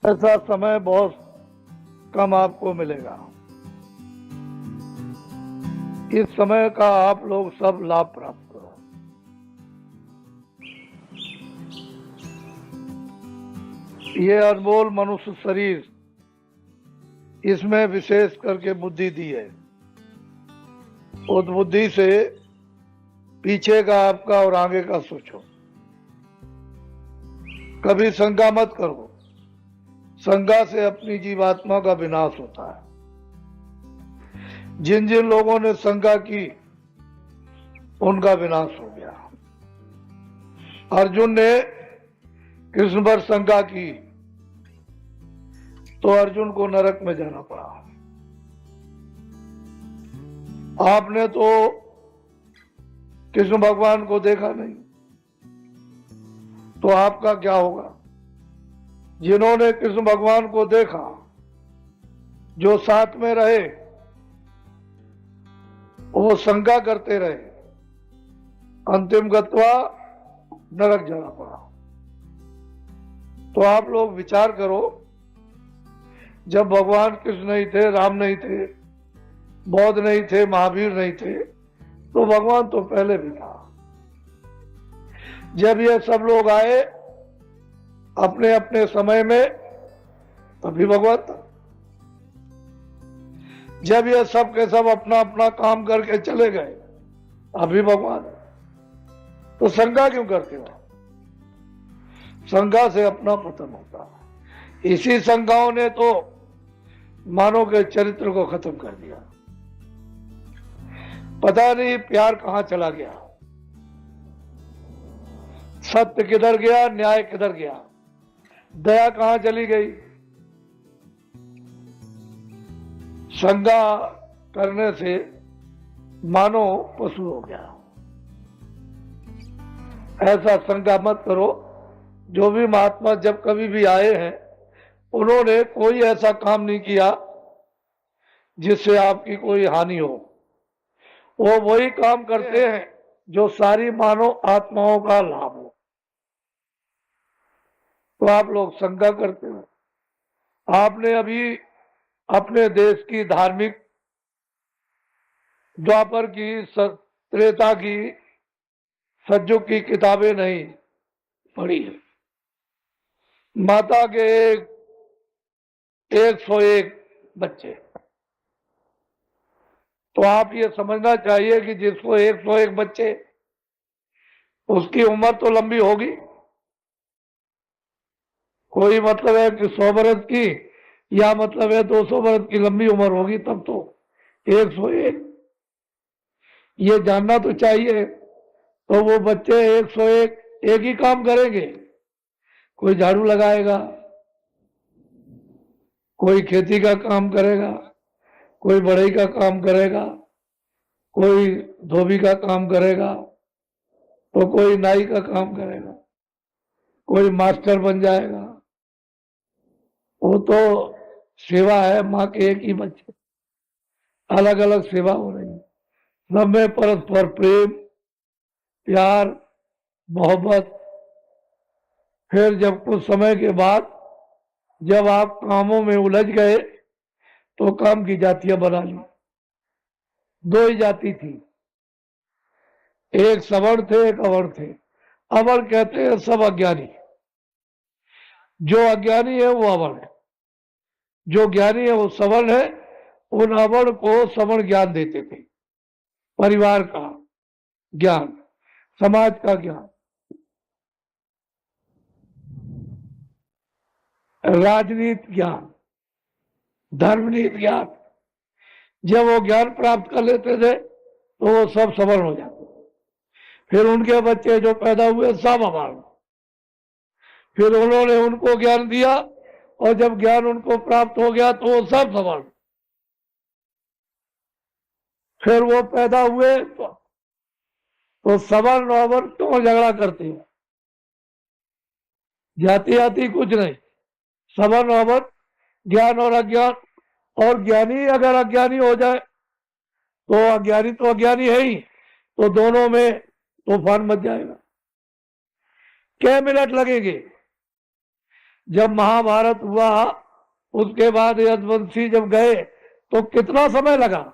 ऐसा समय बहुत कम आपको मिलेगा। इस समय का आप लोग सब लाभ प्राप्त करो। ये अनमोल मनुष्य शरीर, इसमें विशेष करके बुद्धि दी है। उस बुद्धि से पीछे का आपका और आगे का सोचो। कभी शंका मत करो। शंका से अपनी जीवात्मा का विनाश होता है। जिन जिन लोगों ने शंका की उनका विनाश हो गया। अर्जुन ने कृष्ण पर शंका की तो अर्जुन को नरक में जाना पड़ा। आपने तो कृष्ण भगवान को देखा नहीं, तो आपका क्या होगा? जिन्होंने कृष्ण भगवान को देखा, जो साथ में रहे, वो शंका करते रहे, अंतिम गत्वा नरक जाना पड़ा। तो आप लोग विचार करो, जब भगवान कृष्ण नहीं थे, राम नहीं थे, बौद्ध नहीं थे, महावीर नहीं थे, तो भगवान तो पहले भी था। जब ये सब लोग आए अपने अपने समय में, तभी भगवान था। जब ये सब के सब अपना अपना काम करके चले गए, अभी भगवान है। तो शंका क्यों करते हो? शंका से अपना पतन होता है। इसी शंकाओं ने तो मानव के चरित्र को खत्म कर दिया। पता नहीं प्यार कहां चला गया, सत्य किधर गया, न्याय किधर गया, दया कहां चली गई। शंका करने से मानो पशु हो गया। ऐसा शंका मत करो। जो भी महात्मा जब कभी भी आए हैं, उन्होंने कोई ऐसा काम नहीं किया जिससे आपकी कोई हानि हो। वो वही काम करते हैं जो सारी मानव आत्माओं का लाभ हो। तो आप लोग शंका करते हो। आपने अभी अपने देश की धार्मिक, द्वापर की, त्रेता की, सतयुग की किताबें नहीं पढ़ी है। माता के 101 बच्चे। तो आप ये समझना चाहिए कि जिसको 101 बच्चे, उसकी उम्र तो लंबी होगी। कोई मतलब है कि 100 बरस की, या मतलब है 200 बरस की लंबी उम्र होगी, तब तो 101। ये जानना तो चाहिए। तो वो बच्चे 101 एक ही काम करेंगे। कोई झाड़ू लगाएगा, कोई खेती का काम करेगा, कोई बढ़ई का काम करेगा, कोई धोबी का काम करेगा, तो कोई नाई का काम करेगा, कोई मास्टर बन जाएगा। वो तो सेवा है। माँ के एक ही बच्चे, अलग अलग सेवा हो रही है। सब में परस्पर प्रेम, प्यार, मोहब्बत। फिर जब कुछ समय के बाद जब आप कामों में उलझ गए, तो काम की जातियां बना ली। 2 ही जाति थी, एक सवर्ण थे, एक अवर्ण थे। अवर्ण कहते हैं सब अज्ञानी। जो अज्ञानी है वो अवर्ण है, जो ज्ञानी है वो सवर्ण है। उन अवर्ण को सवर्ण ज्ञान देते थे। परिवार का ज्ञान, समाज का ज्ञान, राजनीति ज्ञान, धर्मनीति ज्ञान। जब वो ज्ञान प्राप्त कर लेते थे तो वो सब सवर्ण हो जाते। फिर उनके बच्चे जो पैदा हुए सब अवर्ण। फिर उन्होंने उनको ज्ञान दिया, और जब ज्ञान उनको प्राप्त हो गया तो वो सब सवर्ण। फिर वो पैदा हुए तो सवर्ण और अवर्ण क्यों झगड़ा करते हैं? जाति आती कुछ नहीं, सवर्ण और अवर्ण, ज्ञान और अज्ञान। और ज्ञानी अगर अज्ञानी हो जाए तो अज्ञानी है ही, तो दोनों में तूफान मच जाएगा। क्या मिनट लगेंगे? जब महाभारत हुआ उसके बाद यदुवंशी जब गए तो कितना समय लगा?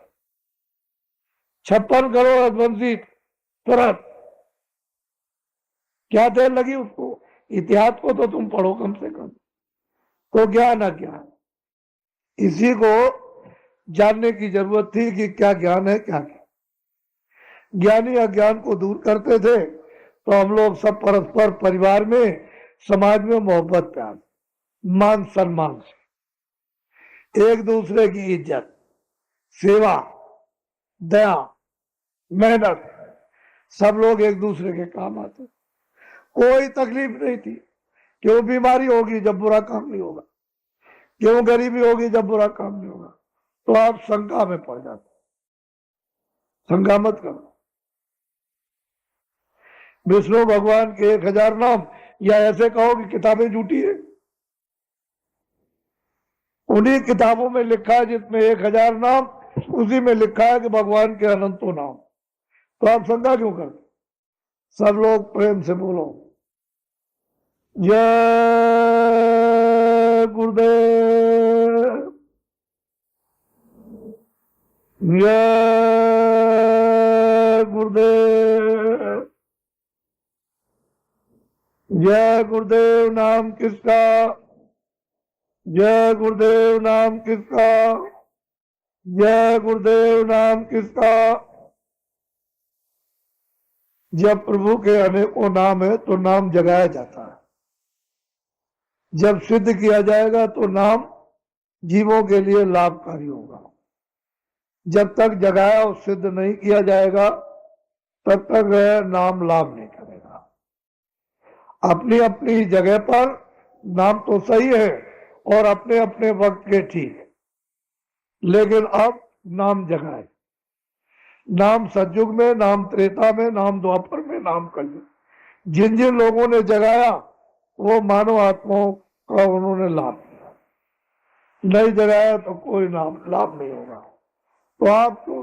56 करोड़ यदुवंशी तुरंत। क्या देर लगी उसको? इतिहास को तो तुम पढ़ो कम से कम, तो ज्ञान अज्ञान इसी को जानने की जरूरत थी कि क्या ज्ञान है क्या क्या। ज्ञानी अज्ञान को दूर करते थे तो हम लोग सब परस्पर परिवार में समाज में मोहब्बत प्यार मान सम्मान से एक दूसरे की इज्जत सेवा दया मेहनत सब लोग एक दूसरे के काम आते। कोई तकलीफ नहीं थी। क्यों बीमारी होगी जब बुरा काम नहीं होगा, क्यों गरीबी होगी जब बुरा काम नहीं होगा। तो आप शंका में पड़ जाते। शंका मत करो। विष्णु भगवान के 1000 नाम या ऐसे कहो कि किताबें झूठी है। उन्हीं किताबों में लिखा है जिसमें 1000 नाम उसी में लिखा है कि भगवान के अनंतों नाम। तो आप शंका क्यों करते? सब लोग प्रेम से बोलो जय गुरुदेव, जय गुरुदेव, जय गुरुदेव नाम किसका, जय गुरुदेव नाम किसका, जय गुरुदेव नाम किसका। जब प्रभु के अनेकों नाम है तो नाम जगाया जाता है। जब सिद्ध किया जाएगा तो नाम जीवों के लिए लाभकारी होगा। जब तक जगाया और सिद्ध नहीं किया जाएगा तब तक वह नाम लाभ नहीं करेगा। अपनी अपनी जगह पर नाम तो सही है और अपने अपने वक्त के ठीक, लेकिन अब नाम जगाए। नाम सतयुग में, नाम त्रेता में, नाम द्वापर में, नाम कलयुग। जिन जिन लोगों ने जगाया वो मानव आत्माओं का उन्होंने लाभ दिया। नहीं जगाया तो कोई नाम लाभ नहीं होगा। तो आप तो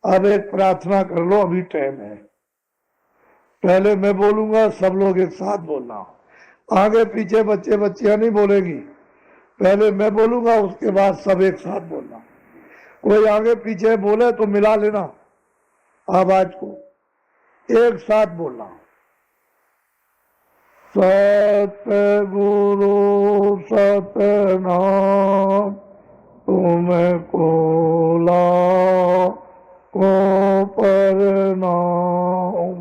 अब एक प्रार्थना कर लो, अभी टाइम है। पहले मैं बोलूंगा, सब लोग एक साथ बोलना। आगे पीछे बच्चे बच्चियां नहीं बोलेगी। पहले मैं बोलूंगा उसके बाद सब एक साथ बोलना। कोई आगे पीछे बोले तो मिला लेना आवाज को, एक साथ बोलना। सतगुरु सतनाम तुमको लाखों प्रणाम।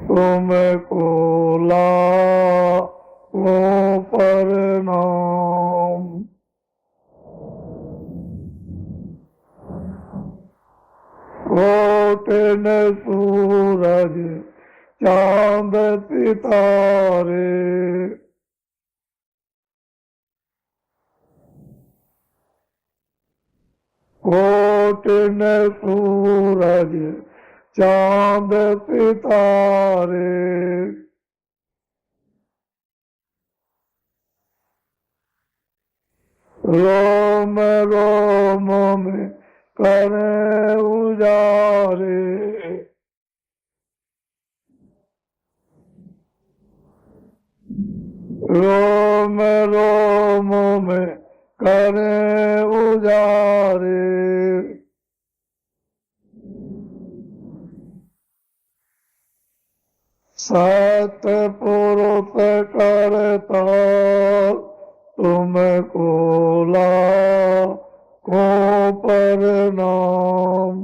तुमको लाखों प्रणाम। कोटिन सूरज चांद सितारे, कोटिन सूरज चांद सितारे, रोम रोम में करे उजारे, रोम रोम में करे उजारे। सतपुरुष करता तुमको लाखों प्रणाम।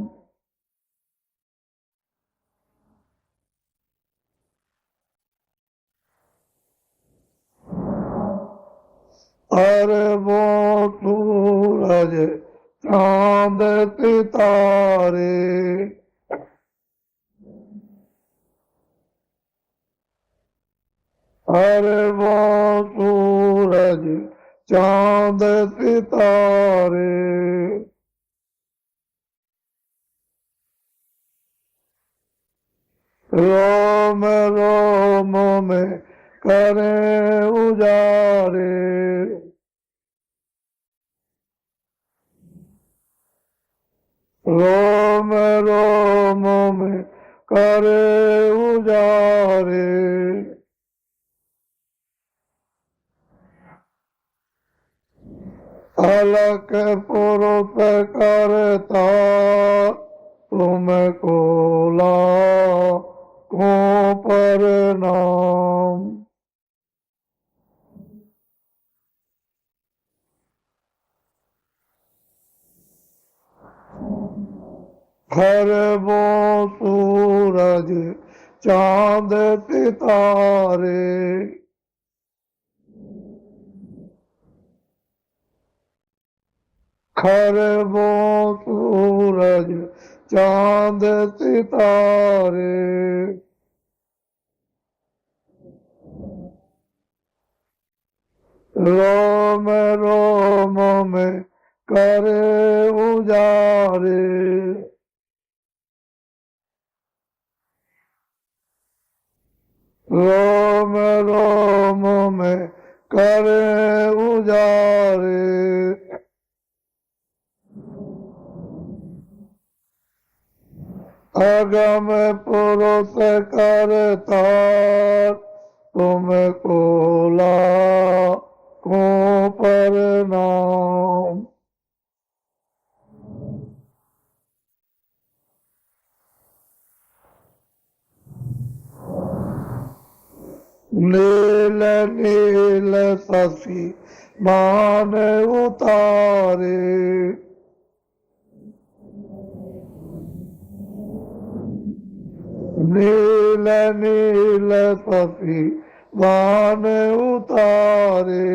अरबों सूरज चांद सितारे, अरबों सूरज चांद सितारे, रोम रोम में करे उजारे, रोम रोम में करे उजारे, अलग पुरुष करता तुमको लाखों प्रणाम। हर वो सूरज चांद सितारे, हर वो सूरज चांद सितारे, रोम रोम में करे उजारे, रोम रोम में करे उजारे, अगम पुरुष करता तुमको लाखों प्रणाम। नील नील शशि मान उतारे, नील नील शशि मान उतारे,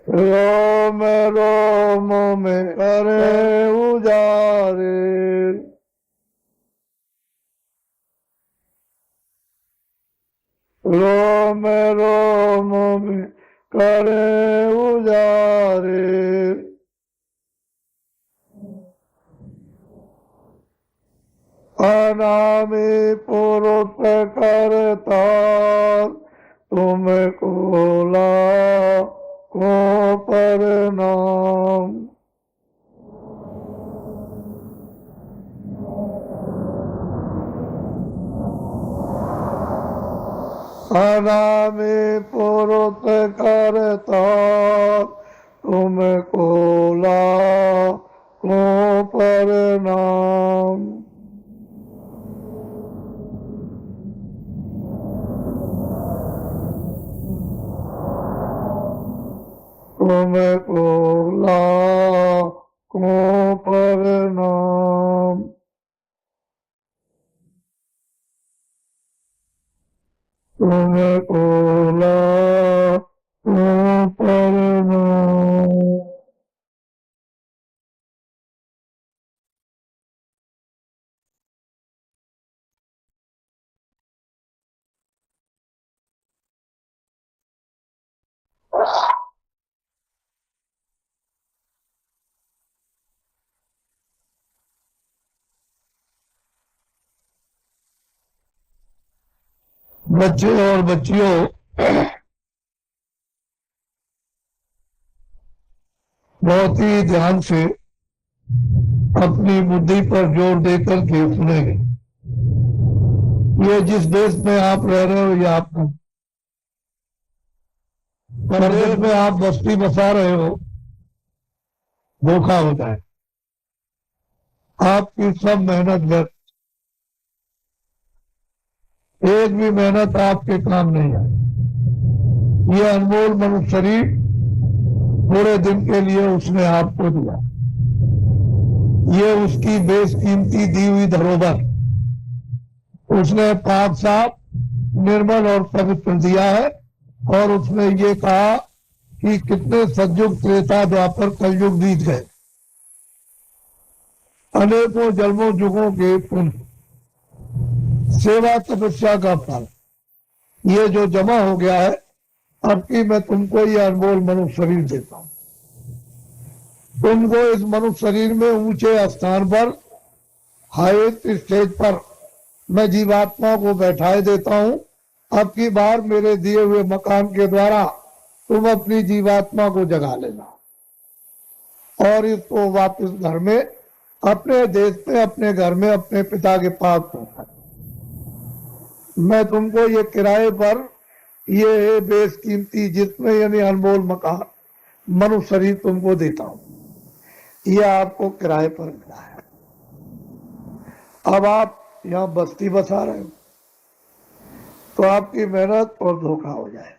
रोम रोम में करे उजारे, रोम रोम में करे उजारे, अनामी पुरुष करता तुमको लाखों प्रणाम। अनामी पुरुष करता तुमको लाखों प्रणाम। तुमको लाखों प्रणाम। तुमको लाखों प्रणाम। बच्चे और बच्चियों, बहुत ही ध्यान से अपनी बुद्धि पर जोर देकर के सुनेंगे। ये जिस देश में आप रह रहे हो, ये आपका प्रदेश में आप बस्ती बसा रहे हो, धोखा होता है। आपकी सब मेहनत व्यर्थ, एक भी मेहनत आपके काम नहीं आई। ये अनमोल मनुष्य शरीर पूरे दिन के लिए उसने आपको दिया। ये उसकी बेशकीमती दी हुई धरोहर उसने पाक साफ, निर्मल और पवित्र दिया है। और उसने ये कहा कि कितने सतयुग, त्रेता, द्वापर, कलयुग बीत गए, अनेकों जन्मों युगों के पुण्य, सेवा, तपस्या का फल ये जो जमा हो गया है, अब की मैं तुमको ये अनमोल मनुष्य शरीर देता हूं। तुमको इस मनुष्य शरीर में ऊंचे स्थान पर, हाईएस्ट स्टेज पर मैं जीवात्मा को बैठाए देता हूं। अब की बार मेरे दिए हुए मकान के द्वारा तुम अपनी जीवात्मा को जगा लेना और इसको वापस घर में, अपने देश में, अपने घर में, अपने पिता के पास पहुंचा। मैं तुमको ये किराए पर, ये बेशकीमती जिसमें यानी अनमोल मकान, मनुष्य शरीर तुमको देता हूं। ये आपको किराए पर मिला है। अब आप यहां बस्ती बसा रहे हो तो आपकी मेहनत और धोखा हो जाए।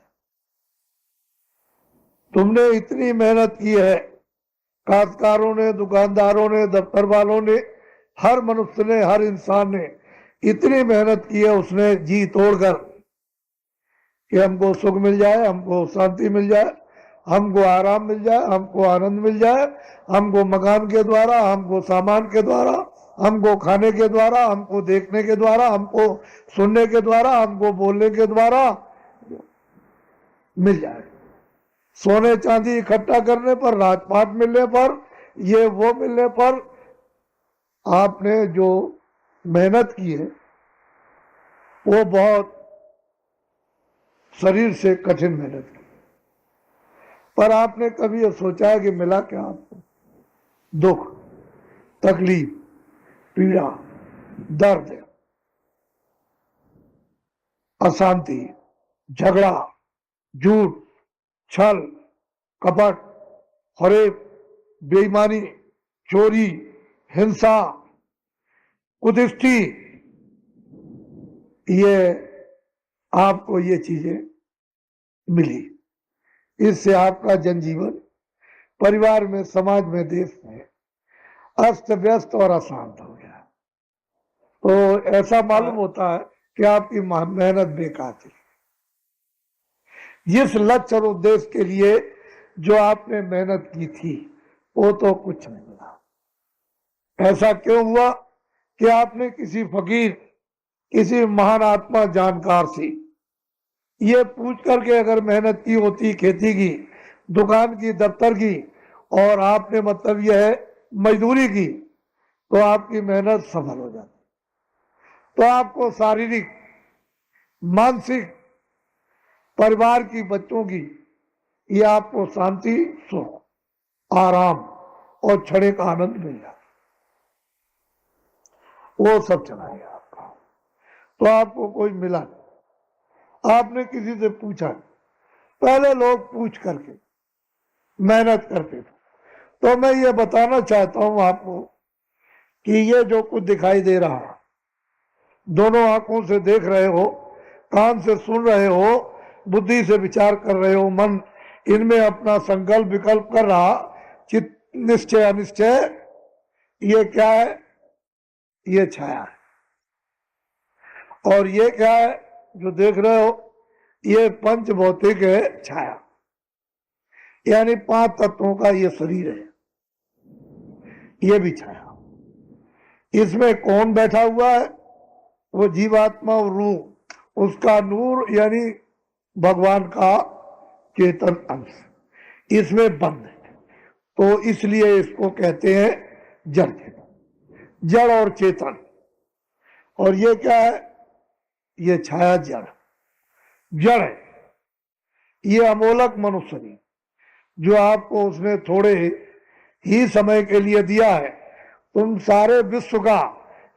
तुमने इतनी मेहनत की है, काश्तकारों ने, दुकानदारों ने, दफ्तर वालों ने, हर मनुष्य ने, हर इंसान ने इतनी मेहनत की है, उसने जी तोड़कर कि हमको सुख मिल जाए, हमको शांति मिल जाए, हमको आराम मिल जाए, हमको आनंद मिल जाए, हमको मकान के द्वारा, हमको सामान के द्वारा, हमको खाने के द्वारा, हमको देखने के द्वारा, हमको सुनने के द्वारा, हमको बोलने के द्वारा मिल जाए। सोने चांदी इकट्ठा करने पर, राजपाट मिलने पर, ये वो मिलने पर, आपने जो मेहनत की है वो बहुत शरीर से कठिन मेहनत की, पर आपने कभी ये सोचा है कि मिला क्या आपको? दुख, तकलीफ, पीड़ा, दर्द, अशांति, झगड़ा, झूठ, छल, कपट, फरेब, बेईमानी, चोरी, हिंसा, कुदृष्टि, ये आपको ये चीजें मिली। इससे आपका जनजीवन परिवार में, समाज में, देश में अस्त व्यस्त और अशांत हो गया। तो ऐसा मालूम होता है कि आपकी मेहनत बेकार थी। जिस लक्ष्य और उद्देश्य के लिए जो आपने मेहनत की थी वो तो कुछ नहीं मिला। ऐसा क्यों हुआ कि आपने किसी फकीर, किसी महान आत्मा, जानकार से ये पूछ करके अगर मेहनत की होती, खेती की, दुकान की, दफ्तर की, और आपने मतलब यह है मजदूरी की, तो आपकी मेहनत सफल हो जाती। तो आपको शारीरिक, मानसिक, परिवार की, बच्चों की, ये आपको शांति, सुख, आराम और क्षणिक आनंद मिल जाता, वो सब चला गया आपका। तो आपको कोई मिला नहीं, आपने किसी से पूछा। पहले लोग पूछ करके मेहनत करते थे। तो मैं ये बताना चाहता हूं आपको कि ये जो कुछ दिखाई दे रहा है, दोनों आंखों से देख रहे हो, कान से सुन रहे हो, बुद्धि से विचार कर रहे हो, मन इनमें अपना संकल्प विकल्प कर रहा, चित्त निश्चय अनिश्चय, ये क्या है? ये छाया है। और ये क्या है जो देख रहे हो? ये पंच भौतिक है, छाया, यानी 5 तत्वों का ये शरीर है, ये भी छाया। इसमें कौन बैठा हुआ है? वो जीवात्मा और रूह, उसका नूर यानी भगवान का चेतन अंश इसमें बंद है। तो इसलिए इसको कहते हैं जड़ चेतन, जड़ और चेतन। और ये क्या है? ये छाया जड़, जड़ है। ये अमोलक मनुष्य शरीर जो आपको उसने थोड़े ही समय के लिए दिया है, तुम सारे विश्व का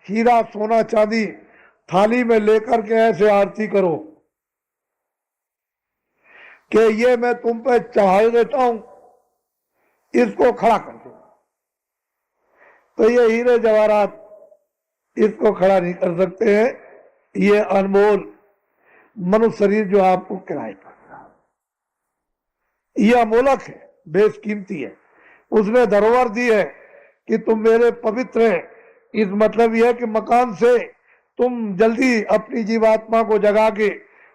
हीरा, सोना, चांदी थाली में लेकर के ऐसे आरती करो कि ये मैं तुम पे चढ़ा देता हूं, इसको खड़ा कर दो। तो ये हीरे जवाहरात इसको खड़ा नहीं कर सकते हैं। ये अनमोल मनुष्य शरीर जो आपको किराए पर, ये अमोलक है, बेशकीमती है। उसने धरोहर दी है कि तुम मेरे पवित्र हैं। इस मतलब यह है कि मकान से तुम जल्दी अपनी जीवात्मा को जगा के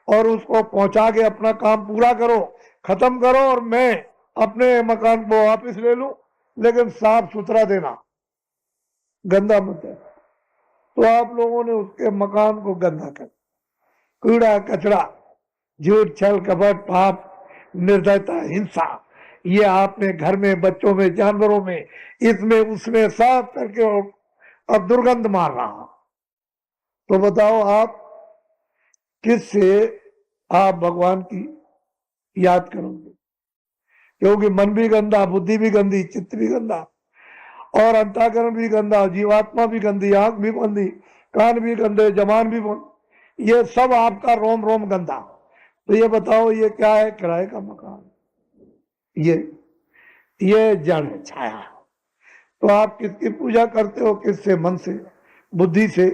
और उसको पहुंचा के अपना काम पूरा करो, खत्म करो, और मैं अपने मकान को वापस ले लूं, लेकिन साफ सुथरा देना, गंदा मत देना। तो आप लोगों ने उसके मकान को गंदा कर, कूड़ा कचरा, झूठ, छल, कपट, पाप, निर्दयता, हिंसा, ये आपने घर में, बच्चों में, जानवरों में, इसमें उसमें साफ करके अब दुर्गंध मार रहा। तो बताओ आप किससे आप भगवान की याद करोगे? क्योंकि मन भी गंदा, बुद्धि भी गंदी, चित्त भी गंदा, और अंतःकरण भी गंदा, जीवात्मा भी गंदी, आंख भी गंदी, कान भी गंदे, जबान भी ये सब आपका रोम रोम गंदा। तो ये बताओ ये क्या है? किराए का मकान। ये जड़ है, छाया। तो आप किसकी पूजा करते हो? किससे? मन से, बुद्धि से,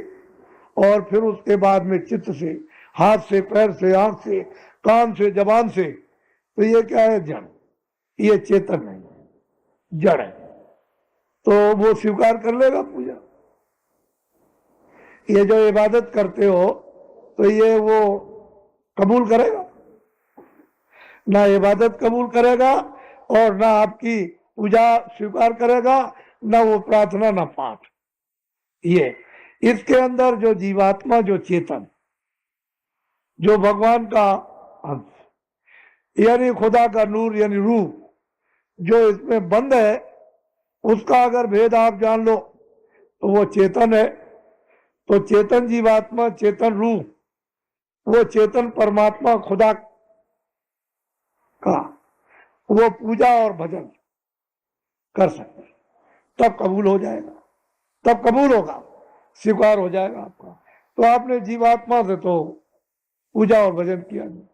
और फिर उसके बाद में चित्त से, हाथ से, पैर से, आंख से, कान से, जबान से। तो ये क्या है? जड़। ये चेतन नहीं, जड़ है। तो वो स्वीकार कर लेगा पूजा। ये जो इबादत करते हो तो ये वो कबूल करेगा? ना इबादत कबूल करेगा और ना आपकी पूजा स्वीकार करेगा, ना वो प्रार्थना, ना पाठ। ये इसके अंदर जो जीवात्मा, जो चेतन, जो भगवान का अंश यानी खुदा का नूर यानी रूह जो इसमें बंद है, उसका अगर भेद आप जान लो तो वो चेतन है। तो चेतन जीवात्मा, चेतन रूह, वो चेतन परमात्मा खुदा का वो पूजा और भजन कर सकते, तब कबूल हो जाएगा, तब कबूल होगा, स्वीकार हो जाएगा आपका। तो आपने जीवात्मा से तो पूजा और भजन किया नहीं,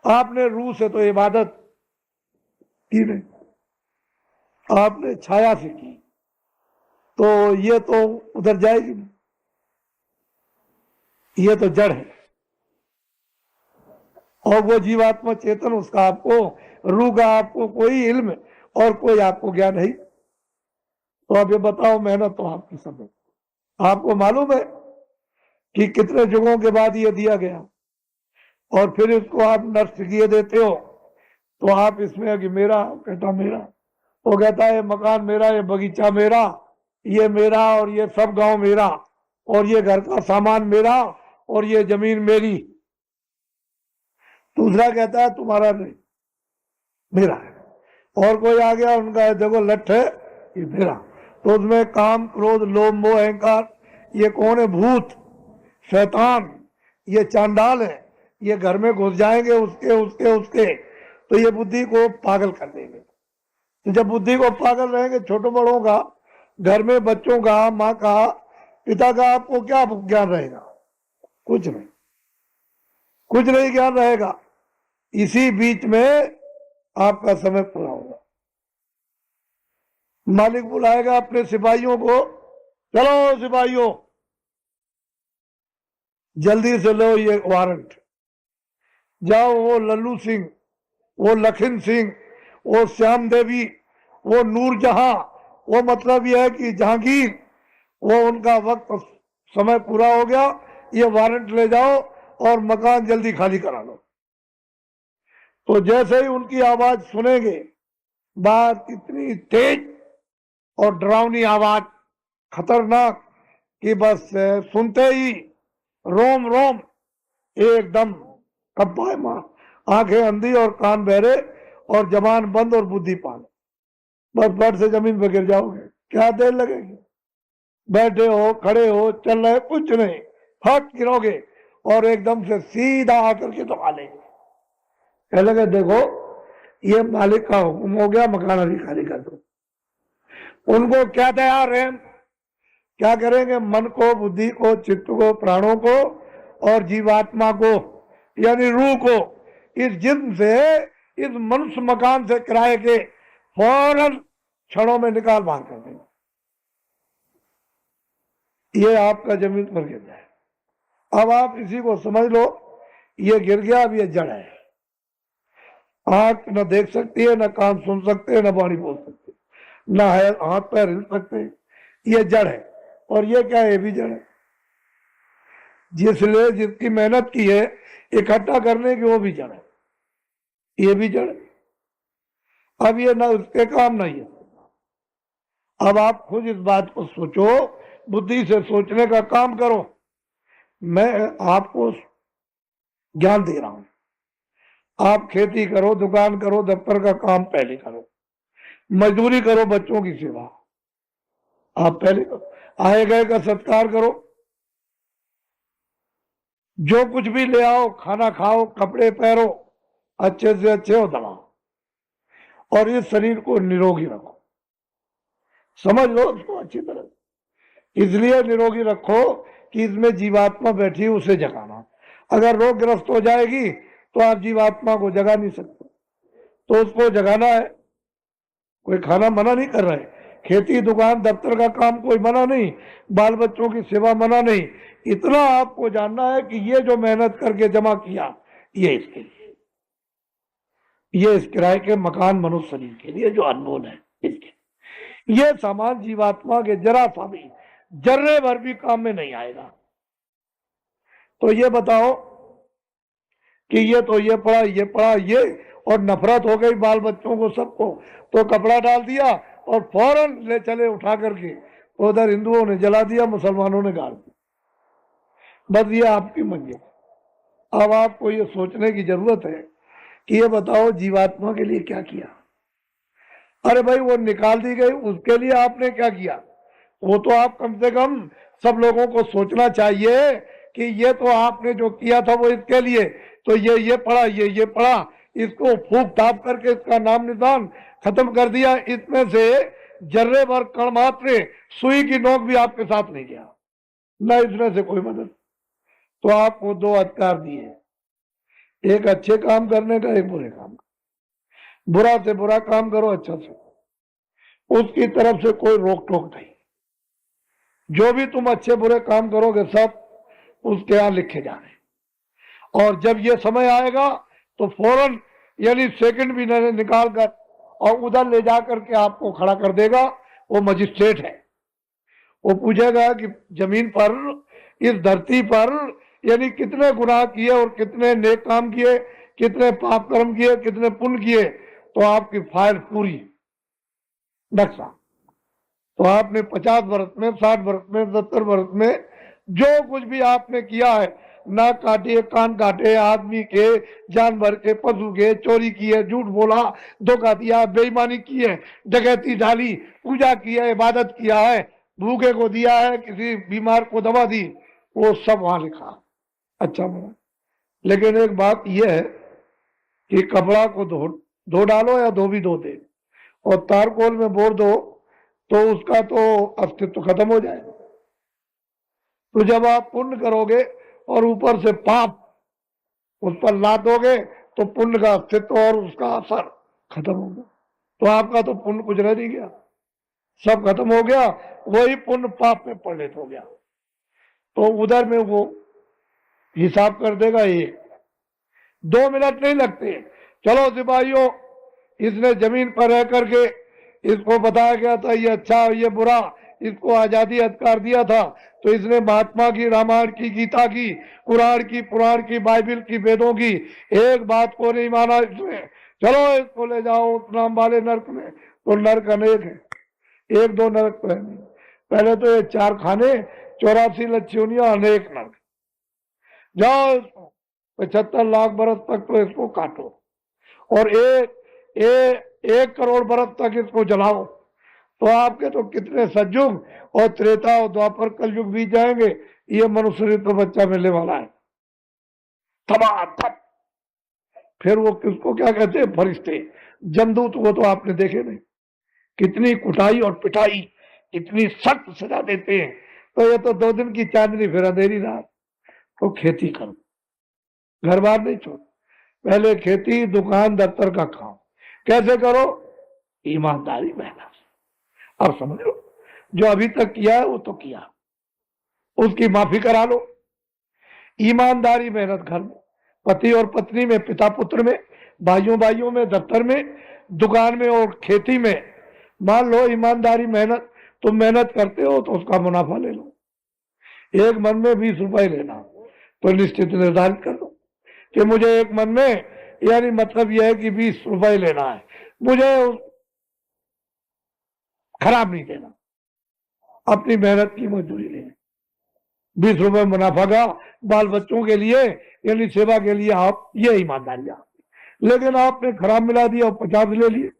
आपने रूह से तो इबादत की नहीं, आपने छाया से की, तो ये तो उधर जाएगी नहीं, ये तो जड़ है। और वो जीवात्मा चेतन, उसका आपको, रूह का आपको कोई इल्म और कोई आपको ज्ञान नहीं। तो अब ये बताओ, मेहनत तो आपकी सब है। आपको मालूम है कि कितने युगों के बाद ये दिया गया, और फिर इसको आप नष्ट किए देते हो। तो आप इसमें कि मेरा, कहता मेरा, वो कहता है मकान मेरा, ये बगीचा मेरा, ये मेरा, और ये सब गांव मेरा, और ये घर का सामान मेरा, और ये जमीन मेरी। दूसरा कहता है तुम्हारा नहीं, मेरा है। और कोई आ गया, उनका देखो लठ है, ये मेरा। तो उसमें काम, क्रोध, लोभ, मोह, अहंकार, ये कौन है? भूत, शैतान, ये चांडाल है। ये घर में घुस जाएंगे, उसके उसके उसके, तो ये बुद्धि को पागल कर देंगे। तो जब बुद्धि को पागल रहेंगे, छोटे बड़ों का, घर में बच्चों का, माँ का, पिता का, आपको क्या ज्ञान रहेगा? कुछ नहीं, कुछ नहीं ज्ञान रहेगा। इसी बीच में आपका समय पूरा होगा। मालिक बुलाएगा अपने सिपाहियों को, चलो सिपाहियों जल्दी से लो ये वारंट, जाओ वो लल्लू सिंह, वो लखन सिंह, वो श्याम देवी, वो नूरजहां, वो मतलब यह है कि जहांगीर, वो उनका वक्त समय पूरा हो गया, ये वारंट ले जाओ और मकान जल्दी खाली करा लो। तो जैसे ही उनकी आवाज सुनेंगे, बात इतनी तेज और डरावनी आवाज, खतरनाक, कि बस सुनते ही रोम रोम एकदम कब्बा मां, आंखें अंधी और कान बहरे और जबान बंद और बुद्धि पान, बस बट से जमीन पर गिर जाओगे। क्या देर लगेगी? बैठे हो, खड़े हो, चल रहे, कुछ नहीं, फट गिरोगे और एकदम से सीधा आकर के दबा लेंगे। कह लगे देखो ये मालिक का हुक्म हो गया, मकान अभी खाली कर दो। उनको क्या तैयार है? क्या करेंगे? मन को, बुद्धि को, चित्त को, प्राणों को और जीवात्मा को यानी रूह को इस जिस्म से, इस मनुष्य मकान से किराए के फौरन क्षणों में निकाल बाहर कर देंगे। ये आपका जमीन पर गिर जाए। अब आप इसी को समझ लो, ये गिर गया, अब ये जड़ है। आंख न देख सकती है, न कान सुन सकते हैं, न वाणी बोल सकते, न हाथ पैर हिल सकते, ये जड़ है। और ये क्या है? ये भी जड़ है। जिसने जिसकी मेहनत की है इकट्ठा करने की, वो भी जड़ है, ये भी जड़ है। अब ये ना उसके काम नहीं है। अब आप खुद इस बात को सोचो, बुद्धि से सोचने का काम करो। मैं आपको ज्ञान दे रहा हूं, आप खेती करो, दुकान करो, दफ्तर का काम पहले करो, मजदूरी करो, बच्चों की सेवा आप पहले करो, आए गए का सत्कार करो, जो कुछ भी ले आओ, खाना खाओ, कपड़े पहनो, अच्छे से अच्छे हो दबाओ, और इस शरीर को निरोगी रखो। समझ लो उसको अच्छी तरह। इसलिए निरोगी रखो कि इसमें जीवात्मा बैठी है, उसे जगाना। अगर रोग ग्रस्त हो जाएगी तो आप जीवात्मा को जगा नहीं सकते, तो उसको जगाना है। कोई खाना मना नहीं कर रहा है, खेती दुकान दफ्तर का काम कोई मना नहीं, बाल बच्चों की सेवा मना नहीं। इतना आपको जानना है कि ये जो मेहनत करके जमा किया, ये इसके लिए, ये इस किराए के मकान मनुष्य शरीर के लिए जो अनमोल है, इसके ये सामान जीवात्मा के जरा सा भी, जर्रे भर भी काम में नहीं आएगा। तो ये बताओ कि ये तो ये पड़ा ये, और नफरत हो गई बाल बच्चों को सबको, तो कपड़ा डाल दिया और फौरन ले चले उठा करके, उधर हिंदुओं ने जला दिया, मुसलमानों ने गाड़ दिया। बस ये आपकी मंजिल। अब आपको ये सोचने की जरूरत है कि ये बताओ जीवात्मा के लिए क्या किया। अरे भाई वो निकाल दी गई, उसके लिए आपने क्या किया? वो तो आप कम से कम सब लोगों को सोचना चाहिए कि ये तो आपने जो किया था वो इसके लिए, तो ये पड़ा, ये पड़ा, इसको फूक ताप करके इसका नाम निशान खत्म कर दिया। इसमें से जर्रे भर कण मात्र सुई की नोक भी आपके साथ नहीं गया, न इसमें से कोई मदद। तो आपको दो अधिकार दिए, एक अच्छे काम करने का, एक बुरे काम का। बुरा से बुरा काम करो, अच्छा से, उसकी तरफ से कोई रोक टोक नहीं। जो भी तुम अच्छे बुरे काम करोगे सब उसके यहां लिखे जा रहे। और जब ये समय आएगा तो फौरन, यानी सेकंड भी निकाल कर और उधर ले जाकर के आपको खड़ा कर देगा। वो मजिस्ट्रेट है, वो पूछेगा कि जमीन पर, इस धरती पर, यानी कितने गुनाह किए और कितने नेक काम किए, कितने पाप कर्म किए, कितने पुण्य किए। तो आपकी फाइल पूरी नक्शा। तो आपने 50 वर्ष में, 60 वर्ष में, 70 वर्ष में जो कुछ भी आपने किया है, नाक काटे, कान काटे, आदमी के, जानवर के, पशु के, चोरी की है, झूठ बोला, धोखा दिया, बेईमानी की है, डकैती डाली, पूजा की है, इबादत किया है, भूखे को दिया है, किसी बीमार को दवा दी, वो सब वहां लिखा। अच्छा बुरा। लेकिन एक बात यह है कि कपड़ा को धो डालो या धो भी धो दे और तारकोल में बोर दो तो उसका तो अस्तित्व खत्म हो जाएगा। तो जब आप पुण्य करोगे और ऊपर से पाप उस पर लादोगे तो पुण्य का अस्तित्व और उसका असर खत्म हो गया। तो आपका तो पुण्य कुछ रह नहीं गया, सब खत्म हो गया, वही पुण्य पाप में परिणत हो गया। तो उधर में वो हिसाब कर देगा। ये 2 मिनट नहीं लगते। चलो सिपाहियों, इसने जमीन पर रह करके, इसको बताया गया था ये अच्छा ये बुरा, इसको आजादी अधिकार दिया था, तो इसने महात्मा की, रामायण की, गीता की, कुरान की, पुराण की, बाइबिल की, वेदों की एक बात को नहीं माना इसने। चलो इसको ले जाओ नाम वाले नरक में। तो नरक अनेक है, 1-2 नरक तो है नहीं। पहले तो ये 4 खाने, 84 लच्छियोनियां, अनेक नरक। जाओ इसको 75 लाख बरस तक तो इसको काटो और 1 करोड़ बरस तक इसको जलाओ। तो आपके तो कितने सतयुग और त्रेता और द्वापर कलयुग बीत जाएंगे। ये मनुष्य तो बच्चा मिलने वाला है तब। फिर वो किसको क्या कहते हैं, फरिश्ते, जमदूत, वो तो आपने देखे नहीं, कितनी कुटाई और पिटाई, इतनी सख्त सजा देते हैं। तो ये तो 2 दिन की चांदनी, फिर अंधेरी रात। तो खेती करो, घर बार नहीं छोड़, पहले खेती, दुकान, दफ्तर का काम कैसे करो, ईमानदारी मेहनत। अब समझ लो, जो अभी तक किया है वो तो किया, उसकी माफी करा लो। ईमानदारी मेहनत घर में, पति और पत्नी में, पिता पुत्र में, भाइयों भाइयों में, दफ्तर में, दुकान में और खेती में। मान लो ईमानदारी मेहनत, तुम मेहनत करते हो तो उसका मुनाफा ले लो। एक मन में 20 रुपए लेना, तो निश्चित निर्धारित कर दो कि मुझे एक मन में, यानी मतलब यह है कि 20 रुपए लेना है, मुझे खराब नहीं देना, अपनी मेहनत की मजदूरी लेनी। 20 रुपए मुनाफा का बाल बच्चों के लिए, यानी सेवा के लिए, आप ये ईमानदारी आप। लेकिन आपने खराब मिला दिया और 50 ले लिए,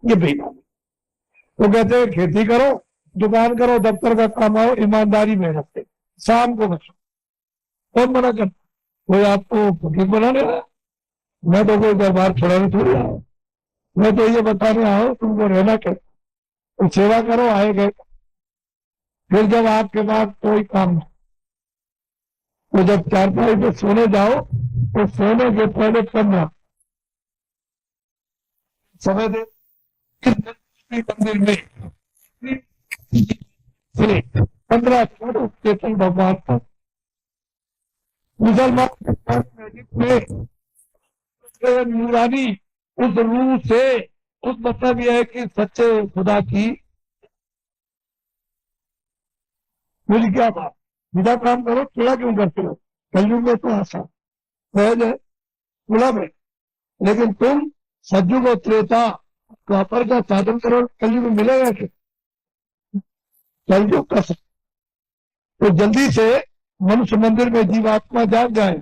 ये बेईमानी। तो कहते हैं खेती करो, दुकान करो, दफ्तर का काम आओ, ईमानदारी मेहनत से, शाम को बचो। कौन मना कर, कोई आपको फकीर बना ले रहा है? मैं तो कोई दरबार छोड़ाने थोड़ी रहा हूं, मैं तो ये बताने आओ तुमको रहना क्या, तो सेवा करो आए गए। फिर जब आपके पास कोई काम नहीं, तो जब चारपाई पे सोने जाओ तो सोने के पहले पढ़ना समय दे। मंदिर में 15 मिनट उसके तुम भगवान पर मुसलमान में नूरानी उस रूह से, उस मतलब यह है कि सच्चे खुदा की मुझे क्या बात, सीधा काम करो, थोड़ा क्यों करते हो। कलयुग में तो आसान सहज है, थोड़ा में, लेकिन तुम सज्जु को त्रेता द्वापर का साधन करो, कलयुग में मिलेगा कि कलयुग का तो जल्दी से मनुष्य मंदिर में जीवात्मा जाग जाए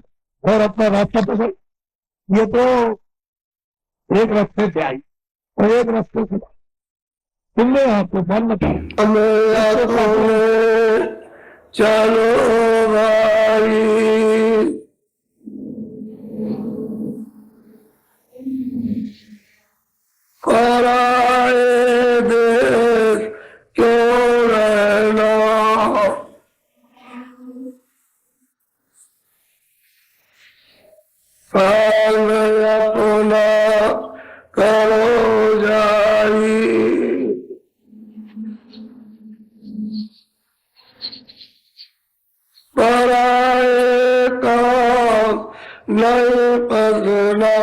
और अपना रास्ता पकड़। ये तो एक रास्ते से आई और एक रास्ते से तुमने आपको फल बताया। चलो भाई कराए देश क्यों रहना, काल में अपना करो जाई, पराए काम नहीं पसना,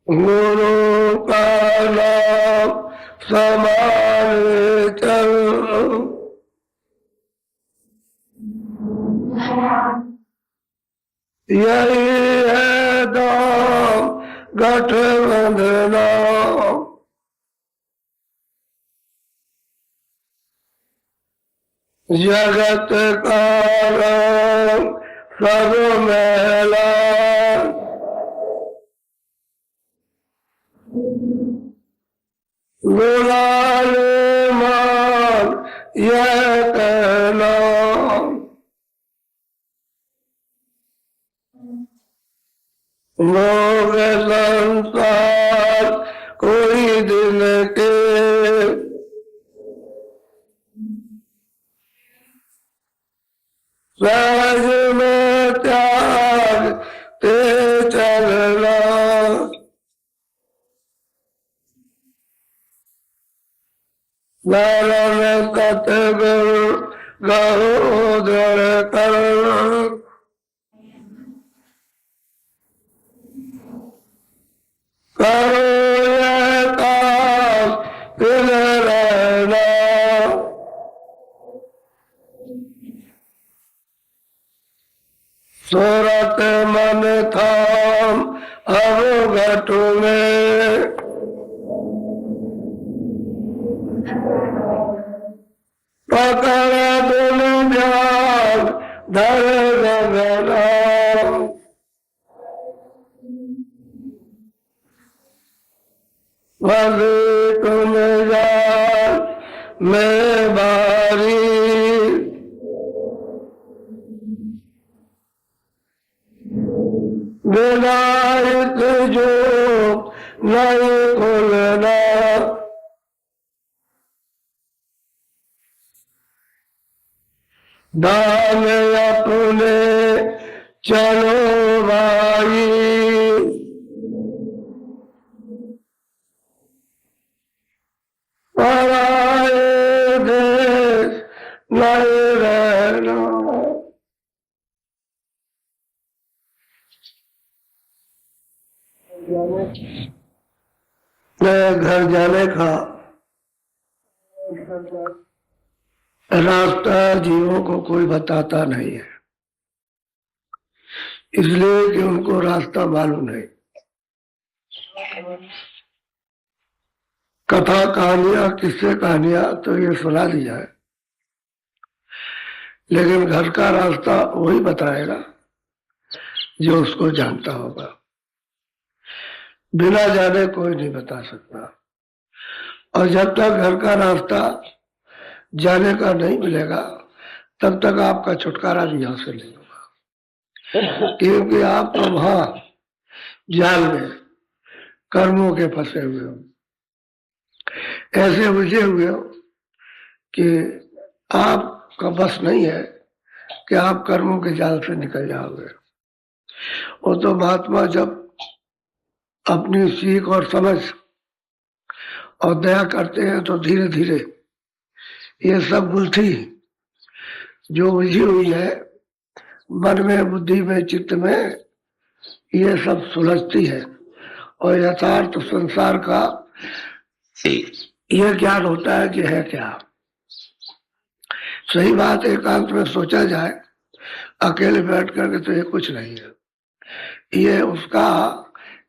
गुरु का नाम समाने चल, यही है दाम गठबंधना, जगत का रंग सब मेला, गुलाले मान यह कहना, लोग संसार कोई दिन के, सहज में त्याग ते चलना, नारायण सतगुरु गहोदर कर, करो यह काम तिल रहना, सूरत मन थाम अवगत में, पकड़ दुन ध्यान धर गगना, भले तुम जान में बारी, विनायक जो नहीं खुलना, दान अपने चलो भाई, पराए देश नहीं रहना, घर जाने का रास्ता जीवों को कोई बताता नहीं है, इसलिए कि उनको रास्ता मालूम नहीं। कथा कहानियां किस्से कहानियां तो ये सुना दिया है, लेकिन घर का रास्ता वही बताएगा जो उसको जानता होगा, बिना जाने कोई नहीं बता सकता। और जब तक घर का रास्ता जाने का नहीं मिलेगा तब तक आपका छुटकारा भी यहाँ से नहीं होगा। क्योंकि आप तो वहां जाल में कर्मों के फंसे हुए हो, ऐसे उलझे हुए हो कि आपका बस नहीं है कि आप कर्मों के जाल से निकल जाओगे। वो तो महात्मा जब अपनी सीख और समझ और दया करते हैं तो धीरे धीरे ये सब गुत्थी जो उलझी हुई है मन में, बुद्धि में, चित्त में, ये सब सुलझती है और यथार्थ संसार का यह ज्ञान होता है कि है क्या। सही बात एकांत में सोचा जाए अकेले बैठ करके तो ये कुछ नहीं है, ये उसका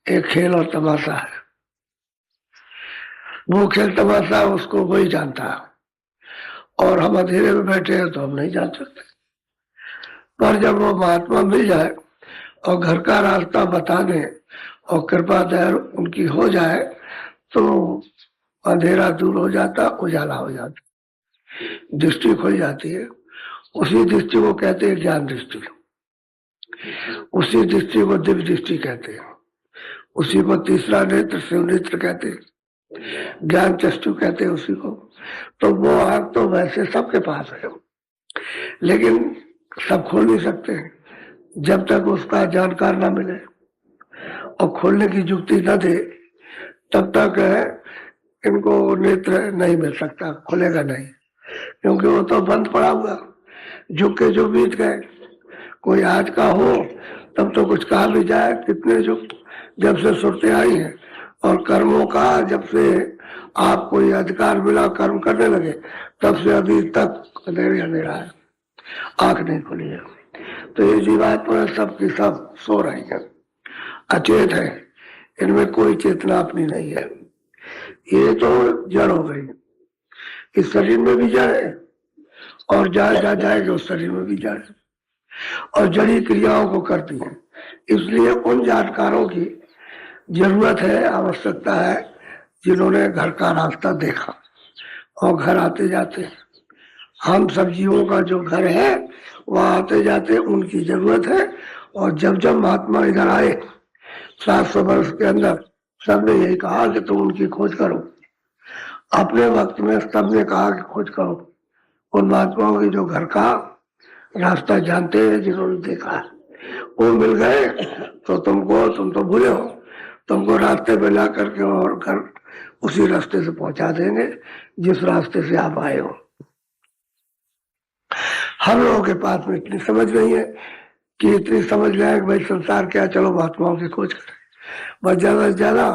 एक खेल और तमाशा है। वो खेल तमाशा उसको वही जानता है और हम अंधेरे में बैठे हैं तो हम नहीं जान सकते। पर जब वो महात्मा मिल जाए और घर का रास्ता बता दे और कृपा दया उनकी हो जाए तो अंधेरा दूर हो जाता, उजाला हो जाता, दृष्टि खुल जाती है। उसी दृष्टि को कहते हैं ज्ञान दृष्टि, उसी दृष्टि को दिव्य दृष्टि कहते हैं, उसी को तीसरा नेत्र शिव नेत्र कहते हैं, ज्ञान चक्षु कहते हैं उसी को। तो वो आग तो वैसे सबके पास है, लेकिन सब खोल नहीं सकते जब तक उसका जानकार ना मिले और खोलने की युक्ति न दे तब तक इनको नेत्र नहीं मिल सकता, खुलेगा नहीं, क्योंकि वो तो बंद पड़ा हुआ, झुक के जो बीत गए। कोई आज का हो तब तो कुछ कहा भी जाए, कितने जो जब से सुरते आई हैं और कर्मों का जब से आपको ये अधिकार मिला कर्म करने लगे तब से अभी तक अंधेरे अंधेरा है, आंख नहीं खुली है। तो ये जीवात्मा सबकी सब सो रही है, अचेत है, इनमें कोई चेतना अपनी नहीं है। ये तो जड़ हो गई, इस शरीर में भी जड़ है और जाएगा उस शरीर में भी जड़ है और जड़ी क्रियाओं को करती है। इसलिए उन जानकारों की जरूरत है, आवश्यकता है जिन्होंने घर का रास्ता देखा और घर आते जाते। हम सब जीवों का जो घर है वहां आते जाते उनकी जरूरत है। और जब जब महात्मा इधर आए 700 वर्ष के अंदर सबने यही कहा कि तुम उनकी खोज करो। अपने वक्त में सबने कहा कि खोज करो उन महात्माओं की जो घर का रास्ता जानते हैं, जिन्होंने देखा है। वो मिल गए तो तुम तो भूले हो, तुमको रास्ते पे ला करके और घर उसी रास्ते से पहुंचा देंगे जिस रास्ते से आप आए हो। हम लोगों के पास में इतनी समझ नहीं है कि इतनी समझ लें कि भाई संसार क्या, चलो महात्माओं की खोज करें। बस ज्यादा से ज्यादा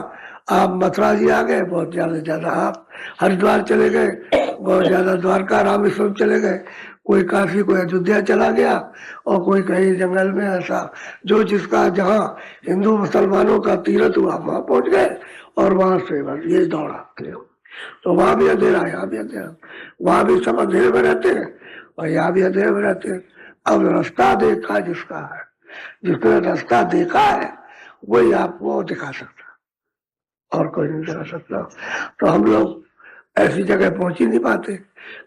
आप मथुरा जी आ गए, बहुत ज्यादा से ज्यादा आप हरिद्वार चले गए, बहुत ज्यादा द्वारका रामेश्वरम चले गए, कोई काशी, कोई अयोध्या चला गया और कोई कहीं जंगल में, ऐसा जो जिसका जहाँ हिंदू मुसलमानों का तीर्थ हुआ वहां पहुंच गए और वहां से बस ये दौड़ा। तो वहां भी अंधेरा, यहाँ भी अंधेरा, वहां भी सब अंधेरे में रहते हैं और यहाँ भी अंधेरे में रहते हैं। अब रास्ता देखा जिसका है, जिसने रास्ता देखा है वही आपको दिखा सकता और कोई नहीं दिखा सकता। तो हम लोग ऐसी जगह पहुंच ही नहीं पाते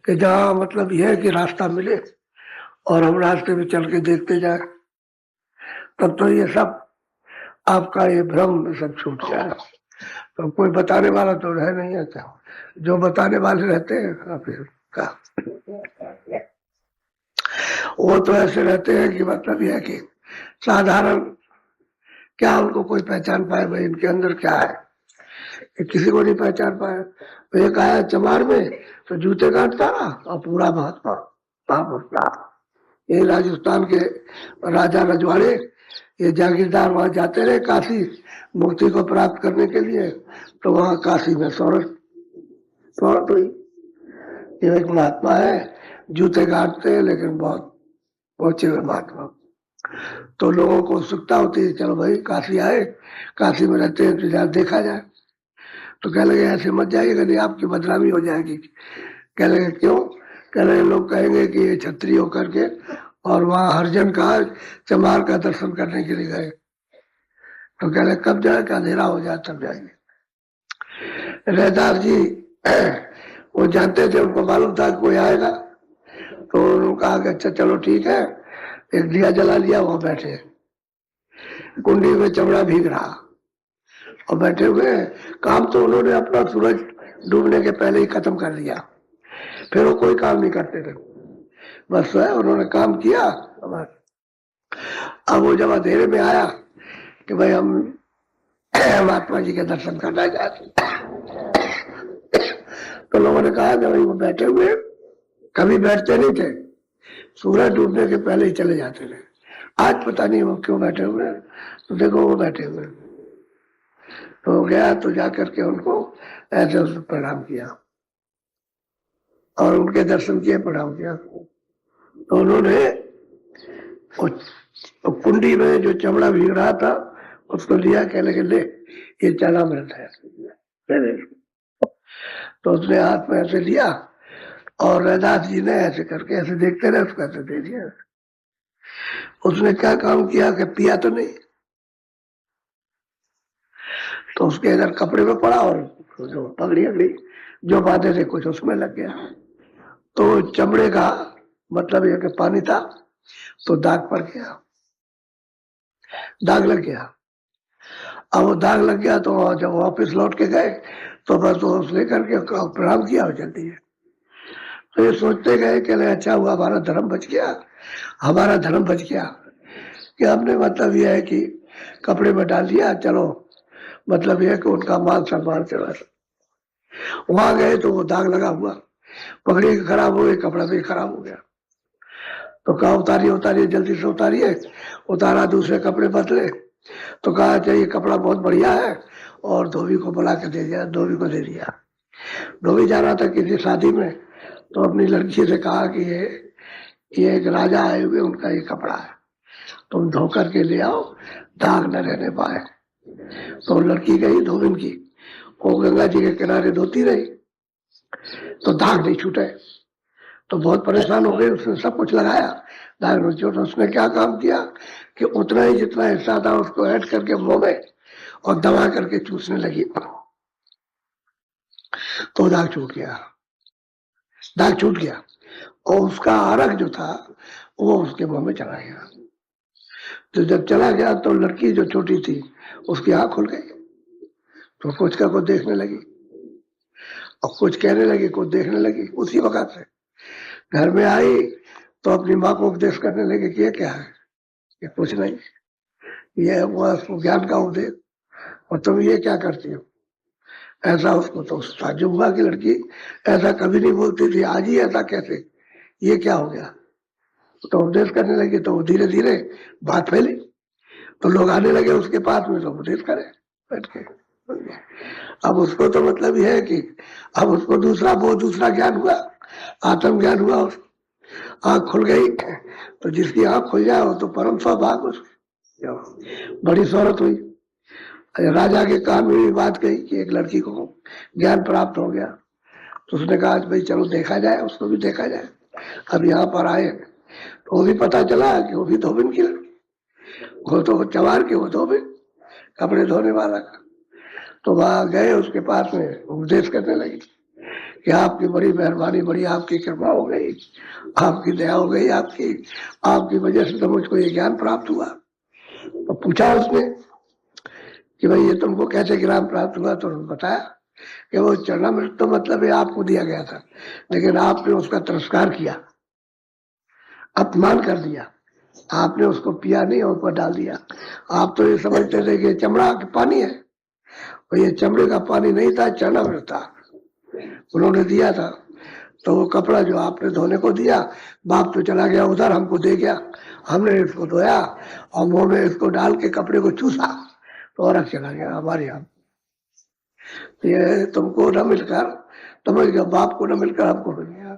कि जहाँ मतलब यह है कि रास्ता मिले और हम रास्ते में चल के देखते जाए, तब तो ये सब आपका ये भ्रम सब छूट जाए। तो कोई बताने वाला तो रह नहीं है, क्या जो बताने वाले रहते हैं फिर का वो तो ऐसे रहते हैं कि मतलब यह है कि साधारण, क्या उनको कोई पहचान पाए भाई इनके अंदर क्या है, किसी को नहीं पहचान पाया। तो एक आया चमार में तो जूते काटता रहा और पूरा महात्मा महापुरुष। ये राजस्थान के राजा रजवाड़े, ये जागीरदार वहां जाते रहे काशी मुक्ति को प्राप्त करने के लिए। तो वहां काशी में शौहरत हुई। ये एक महात्मा है, जूते काटते हैं लेकिन बहुत पहुंचे हुए महात्मा। तो लोगों को उत्सुकता होती है, चलो भाई काशी आए, काशी में रहते हैं तो जरा देखा जाए। तो कह लगे ऐसे मत जाइएगा, नहीं आपकी बदनामी हो जाएगी। कह लगे क्यों? कह लगे लोग कहेंगे कि ये छत्री होकर के और वहां हरिजन का चमार का दर्शन करने के लिए गए। तो कह लगे कब जाए, का अंधेरा हो जाए तब जाएंगे। रहदार जी वो जानते थे, उनको मालूम था कि कोई आएगा, तो उन्होंने कहा कि अच्छा चलो ठीक है, एक दिया जला लिया, वहां बैठे। कुंडी में चमड़ा भीग रहा और बैठे हुए काम तो उन्होंने अपना सूरज डूबने के पहले ही खत्म कर लिया, फिर वो कोई काम नहीं करते थे, बस उन्होंने काम किया। अब वो जब अंधेरे में आया कि भाई हम महात्मा जी के दर्शन करना चाहते, तो लोगों ने कहा कि भाई वो बैठे हुए, कभी बैठते नहीं थे, सूरज डूबने के पहले ही चले जाते थे, आज पता नहीं वो क्यों बैठे हुए। तो देखो वो बैठे हुए, तो गया तो जाकर के उनको ऐसे प्रणाम किया और उनके दर्शन किए, प्रणाम किया। तो उन्होंने कुंडी में जो चमड़ा भीग रहा था उसको लिया, कहने लगे ले ये चरणामृत है। तो उसने हाथ में ऐसे लिया और रैदास जी ने ऐसे करके ऐसे देखते रहे, उसको ऐसे दे दिया। उसने क्या काम किया कि पिया तो नहीं, तो उसके इधर कपड़े में पड़ा और जो पगड़ी अगड़ी जो बातें थे कुछ उसमें लग गया, तो चमड़े का मतलब यह कि पानी था तो दाग पड़ गया, दाग लग गया। अब वो दाग लग गया तो जब वापस लौट के गए तो बस वो लेकर के प्रणाम किया और जल्दी है। तो ये सोचते गए कि अच्छा हुआ हमारा धर्म बच गया, हमारा धर्म बच गया कि हमने मतलब यह है कि कपड़े में डाल दिया, चलो मतलब यह कि उनका मान सम्मान से बस। वहां गए तो वो दाग लगा हुआ, पगड़ी खराब हो गई, कपड़ा भी खराब हो गया। तो कहा उतारिए उतारिए, जल्दी से उतारिए। उतारा, दूसरे कपड़े बदले, तो कहा अच्छा ये कपड़ा बहुत बढ़िया है, और धोबी को बुला के दे दिया, धोबी को दे दिया। धोबी जा रहा था किसी शादी में, तो अपनी लड़की से कहा कि ये एक राजा आए हुए, उनका ये कपड़ा है, तुम धो करके ले आओ, दाग न रहने पाए। तो लड़की गई धोबिन की, वो गंगा जी के किनारे धोती रही, तो दाग नहीं छूटे, तो बहुत परेशान हो गई। उसने सब कुछ लगाया, दाग नहीं छूटा। उसने क्या काम किया कि उतना ही जितना हिस्सा था उसको ऐड करके मुंह में और दबा करके चूसने लगी, तो दाग छूट गया, दाग छूट गया। और उसका आरक जो था वो उसके मुंह में चला गया। तो जब चला गया तो लड़की जो छोटी थी उसकी आंख खुल गई, तो कुछ का कुछ देखने लगी और कुछ कहने लगी, कुछ देखने लगी। उसी वक्त से घर में आई तो अपनी माँ को उपदेश करने लगे कि ये क्या है, ये कुछ नहीं, ये हुआ ज्ञान का उपदेश, और तुम ये क्या करती हो। ऐसा उसको तो ताज्जुब हुआ कि लड़की ऐसा कभी नहीं बोलती थी, आज ही ऐसा कैसे, ये क्या हो गया। तो उपदेश करने लगी तो धीरे धीरे बात फैली, तो लोग आने लगे उसके पास में, तो उपदेश करे बैठ के। अब उसको तो मतलब यह है कि अब उसको दूसरा ज्ञान हुआ, आत्म ज्ञान हुआ, उसको आंख खुल गई। तो जिसकी आंख खुल जाए वो तो परम सौभाग्य, उसकी बड़ी शोहरत हुई। राजा के कान में भी बात कही कि एक लड़की को ज्ञान प्राप्त हो गया। तो उसने कहा भाई चलो देखा जाए, उसको भी देखा जाए। अब यहाँ पर आए तो वो भी पता चला कि वो भी धोबिन की लड़की, वो तो चवार के, वो धोबिन कपड़े धोने वाला का। तो वहां गए, उसके पास में उपदेश करने लगी कि आपकी बड़ी मेहरबानी, बड़ी आपकी कृपा हो गई, आपकी दया हो गई, आपकी वजह से तो मुझको ये ज्ञान प्राप्त हुआ। तो पूछा उसने कि भाई ये तुमको कैसे ज्ञान प्राप्त हुआ, तो उन्होंने बताया कि वो चरणामृत तो मतलब ये आपको दिया गया था, लेकिन आपने उसका तिरस्कार किया, अपमान कर दिया, आपने उसको पिया नहीं और ऊपर डाल दिया। आप तो ये समझते थे कि चमड़ा का पानी है, और ये चमड़े का पानी नहीं था, चरणामृत था, उन्होंने दिया था। तो वो कपड़ा जो आपने धोने को दिया, बाप तो चला गया उधर, हमको दे गया, हमने इसको धोया और मुंह में इसको डाल के कपड़े को चूसा, तो और चला गया हमारे यहाँ। ये तुमको न मिलकर, समझ गया, बाप को न मिलकर हमको मिल गया,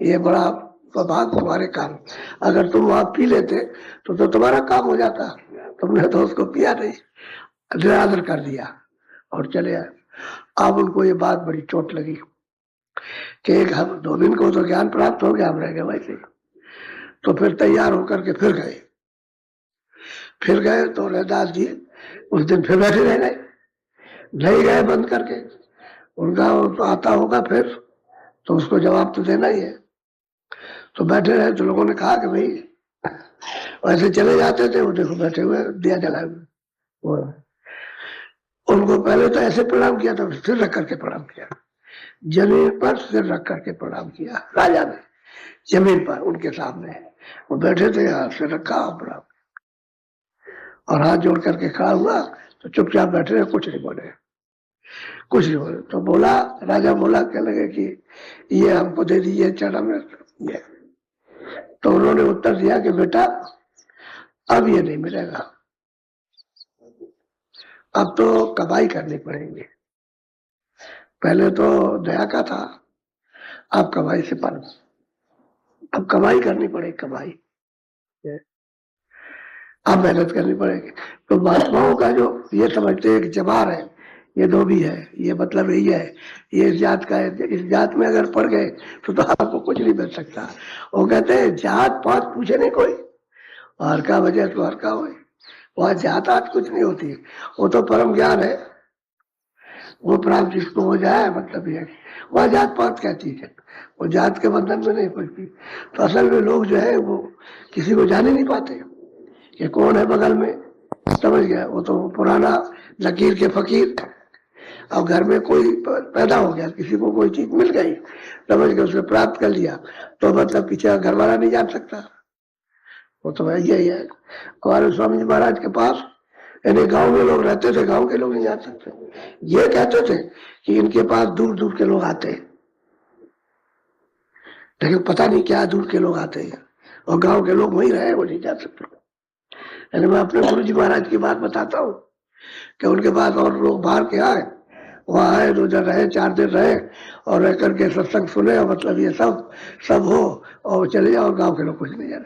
ये बड़ा सौभाग्य तुम्हारे काम। अगर तुम वहां पी लेते तो तुम्हारा काम हो जाता, तुमने तो उसको पिया नहीं, निरादर कर दिया और चले आए। अब उनको ये बात बड़ी चोट लगी कि एक हम धोबिन को तो ज्ञान प्राप्त हो गया, हम रह गए वैसे। तो फिर तैयार होकर के फिर गए तो रैदास जी उस दिन फिर बैठे रह गए, नहीं गए बंद करके, उनका तो आता होगा फिर तो उसको जवाब तो देना ही है। तो बैठे रहे तो लोगों ने कहा कि भाई वैसे चले जाते थे, वो देखो बैठे हुए दिया जलाए हुए। वो उनको पहले तो ऐसे प्रणाम किया था, सिर रख करके प्रणाम किया, जमीन पर सिर रख करके प्रणाम किया राजा ने, जमीन पर उनके सामने वो बैठे थे, यहाँ सिर रखा प्रणाम, और हाथ जोड़ करके खड़ा हुआ, तो चुपचाप बैठे रहे, कुछ नहीं बोले, कुछ नहीं बोले। तो बोला, राजा बोला, कह लगे कि ये हमको दे दीजिए चरण, ये। तो उन्होंने उत्तर दिया कि बेटा अब ये नहीं मिलेगा, अब तो कमाई करनी पड़ेगी। पहले तो दया का था, अब कमाई से पर, अब कमाई करनी पड़ेगी, कमाई, अब मेहनत करनी पड़ेगी। तो महात्माओं का जो ये समझते हैं कि जवार है, ये धोबी है, ये मतलब यही है, ये इस जात का है, इस जात में अगर पड़ गए तो आपको कुछ नहीं मिल सकता। वो कहते हैं जात पात पूछे नहीं कोई, हर का वजह तो हर का हो, वहां जात आत कुछ नहीं होती, वो तो परम ज्ञान है, वो प्राप्त जिसको हो जाए, मतलब ये वह जात पात क्या चीज है, वो जात के बंधन में नहीं पड़ती। तो असल में लोग जो है वो किसी को जान ही नहीं पाते कि कौन है बगल में, समझ गया, वो तो पुराना लकीर के फकीर। अब घर में कोई पैदा हो गया, किसी को कोई चीज मिल गई, समझ गया, उसने प्राप्त कर लिया, तो मतलब पीछे घर वाला नहीं जान सकता, वो तो यही है। हमारे स्वामी जी महाराज के पास यानी गांव में लोग रहते थे, गांव के लोग नहीं जा सकते, ये कहते थे कि इनके पास दूर दूर के लोग आते हैं, लेकिन पता नहीं क्या दूर के लोग आते हैं, और गांव के लोग वहीं रहे, वो नहीं जा सकते। यानी मैं अपने गुरु जी महाराज की बात बताता हूँ कि उनके पास और लोग बाहर के आए, वहां आए, 2 दिन रहे, 4 दिन रहे, और रह करके सत्संग सुने, और मतलब ये सब सब हो, और चले जाओ, गांव के लोग कुछ नहीं जाने,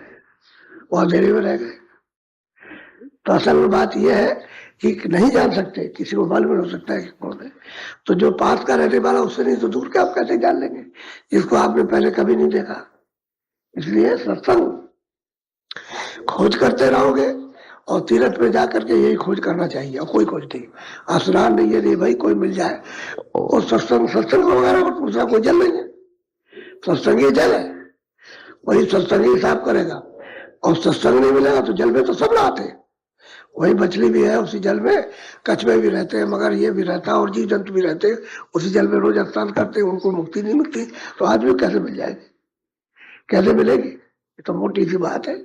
वो अंधेरे में रह गए। तो असल में बात यह है कि नहीं जान सकते, किसी को मालूम हो सकता है कि कौन है। तो जो पास का रहने वाला उससे नहीं तो दूर के आप कैसे जान लेंगे, जिसको आपने पहले कभी नहीं देखा। इसलिए सत्संग खोज करते रहोगे, और तीर्थ पे जाकर के यही खोज करना चाहिए, और कोई खोज नहीं, स्नान नहीं है, नहीं भाई कोई मिल जाए, और सत्संग सत्संग वगैरह को दूसरा कोई जल नहीं है, सत्संग ही जल है, वही सत्संग ही साफ करेगा, और सत्संग नहीं मिलेगा तो जल में तो सब नहाते हैं, वही मछली भी है उसी जल में, कछुए भी रहते हैं, मगर ये भी रहता है, और जीव जंतु भी रहते हैं उसी जल में, रोज स्नान करते हैं, उनको मुक्ति नहीं मिलती, तो आदमी कैसे मिल जाएगी, कैसे मिलेगी, ये तो मोटी सी बात है।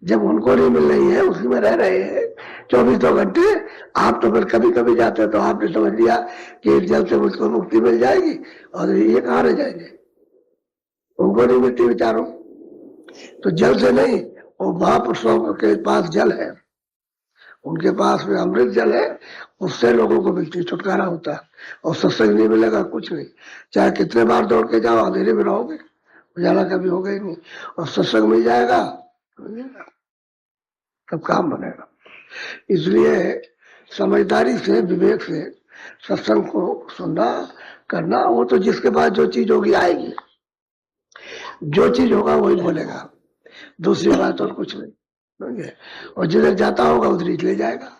जब उनको नहीं मिल रही है, उसी में रह रहे हैं 24 घंटे, आप तो फिर कभी कभी जाते हैं, तो आपने समझ लिया कि इस जल से मुझको मुक्ति मिल जाएगी, और ये कहाँ रह जाएंगे, उनको नहीं मिलती बेचारों। तो जल से नहीं, वो महापुरुषों के पास जल है, उनके पास में अमृत जल है, उससे लोगों को मिलती छुटकारा होता है, और सत्संग नहीं मिलेगा कुछ नहीं, चाहे कितने बार दौड़ के जाओ, अंधेरे में रहोगे, उजाला कभी होगा ही नहीं, और सत्संग मिल जाएगा तब काम बनेगा। इसलिए समझदारी से, विवेक से सत्संग को सुनना, करना, वो तो जिसके पास जो चीज होगी आएगी, जो चीज होगा वही बोलेगा, दूसरी बात और कुछ नहीं, समझे? और जिधर जाता होगा उधर ही ले जाएगा,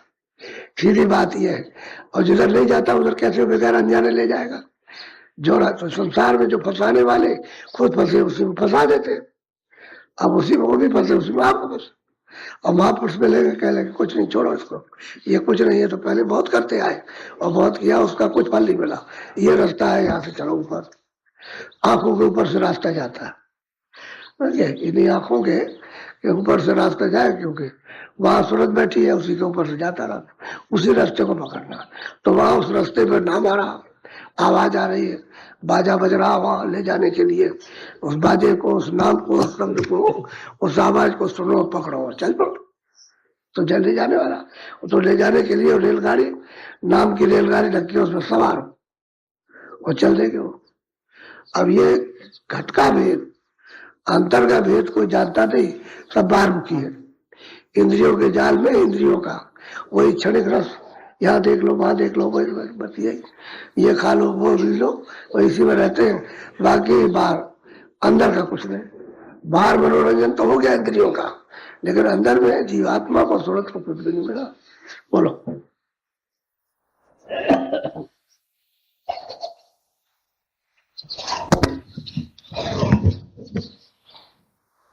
सीधी बात यह है। और जिधर नहीं जाता उधर कैसे बगैर अनजाने ले जाएगा, जो तो संसार में जो फंसाने वाले खुद फंसे उसी में फंसा देते, अब उसी में वो भी फंसे, उसी में आपको फंसे, और महापुरुष में लेकर कह लेंगे कुछ नहीं, छोड़ो इसको, ये कुछ नहीं है, तो पहले बहुत करते आए और बहुत किया, उसका कुछ फल नहीं मिला, ये रास्ता है, यहाँ से चलो ऊपर, आंखों के ऊपर से रास्ता जाता है, इन्हीं आंखों के ऊपर से रास्ता जाए, क्योंकि वहां सूरत बैठी है, उसी के ऊपर से जाता रहा, उसी रास्ते को पकड़ना। तो वहां उस रास्ते पर नाम आ रहा, आवाज आ रही है, बाजा बज रहा वहां ले जाने के लिए, उस बाजे को, उस नाम को, उस शब्द को, उस आवाज को सुनो, पकड़ो और चल पड़ो, तो जल ले जाने वाला। तो ले जाने के लिए रेलगाड़ी, नाम की रेलगाड़ी रखी है, उसमें सवार हो और चल देंगे वो। अब ये घटका भेद, अंतर का भेद कोई जानता नहीं, सब बाहर मुखी है, इंद्रियों के जाल में इंद्रियों का वही क्षणिक रस, यहाँ देख लो, वहां देख लो, बस यही, ये खा लो, वो पी लो, वो इसी में रहते हैं, बाकी बाहर अंदर का कुछ नहीं। बाहर मनोरंजन तो हो गया इंद्रियों का, लेकिन अंदर में जीवात्मा को सूरत को कुछ भी नहीं मिला। बोलो।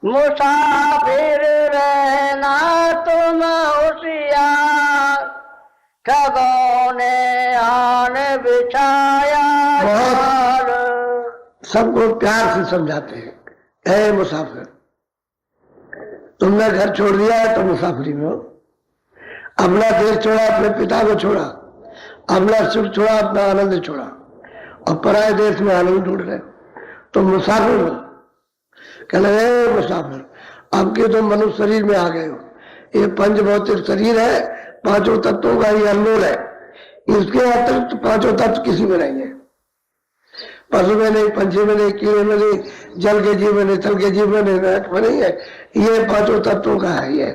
मुसाफिर रहना तुम होशियार, ठगों ने आन बिछाया जाल। सबको प्यार से समझाते हैं, ऐ मुसाफिर, तुमने घर छोड़ दिया है तो मुसाफिरी में हो। अपना देश छोड़ा, अपने पिता को छोड़ा, अपना सुख छोड़ा, अपना आनंद छोड़ा और पराये देश में आनंद ढूंढ रहे, तो मुसाफिर हो। कह लगे मुसाफिर, अब के तुम मनुष्य शरीर में आ गए हो। ये पंच भौतिक शरीर है, पांचों तत्वों का ये अनमोल है। इसके अतिरिक्त पांचों तत्व किसी में नहीं है। पशु में नहीं, पंछी में नहीं, कीड़े में नहीं, जल के जीव में नहीं, थल के जीव में नहीं, नरक में नहीं है। ये पांचों तत्वों का है। ये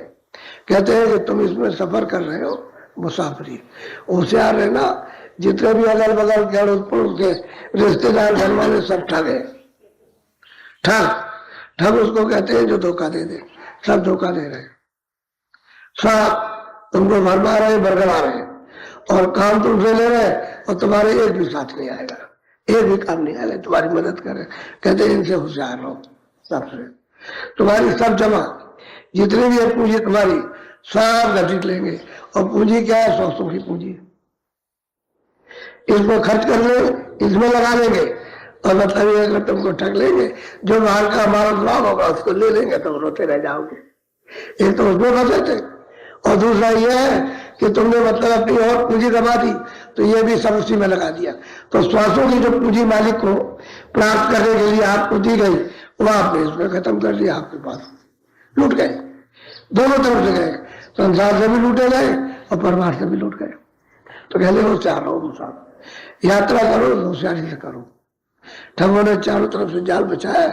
कहते हैं कि तुम इसमें सफर कर रहे हो, मुसाफरी। होशियार रहना, जितने भी अगल बगल के अड़ोस पड़ोस के रिश्तेदार घर वाले सब ठग है। ठग उसको कहते हैं जो धोखा दे दे। सब धोखा दे रहे हैं, सब तुमको भरमा रहे, बरगला रहे और काम तुमसे ले रहे और तुम्हारे एक भी साथ नहीं आएगा, एक भी काम नहीं आएगा तुम्हारी मदद करे। कहते हैं इनसे होशियार रहो। सबसे तुम्हारी सब जमा, जितनी भी है पूंजी तुम्हारी, सब घसीट लेंगे। और पूंजी क्या है? सौसों की पूंजी। इसको खर्च कर ले, इसमें लगा लेंगे और मतलब ये अगर तुमको ठग लेंगे, जो बाहर का हमारा लाभ होगा उसको ले लेंगे, तो रोते रह जाओगे। एक तो उसमें फंसे थे और दूसरा ये है कि तुमने मतलब अपनी और पूंजी कमा दी तो ये भी सब उसी में लगा दिया। तो श्वासों की जो पूंजी मालिक को प्राप्त करने के लिए आपको दी गई, वो आपने इसमें खत्म कर दिया। आपके पास लूट गए, दोनों तरफ से गए, संसार से भी लूटे गए और परिवार से भी लूट गए। तो कहले होशियार रहो, मुसाफिर यात्रा करो, होशियारी से करो। ठगों ने चारों तरफ से जाल बचाया।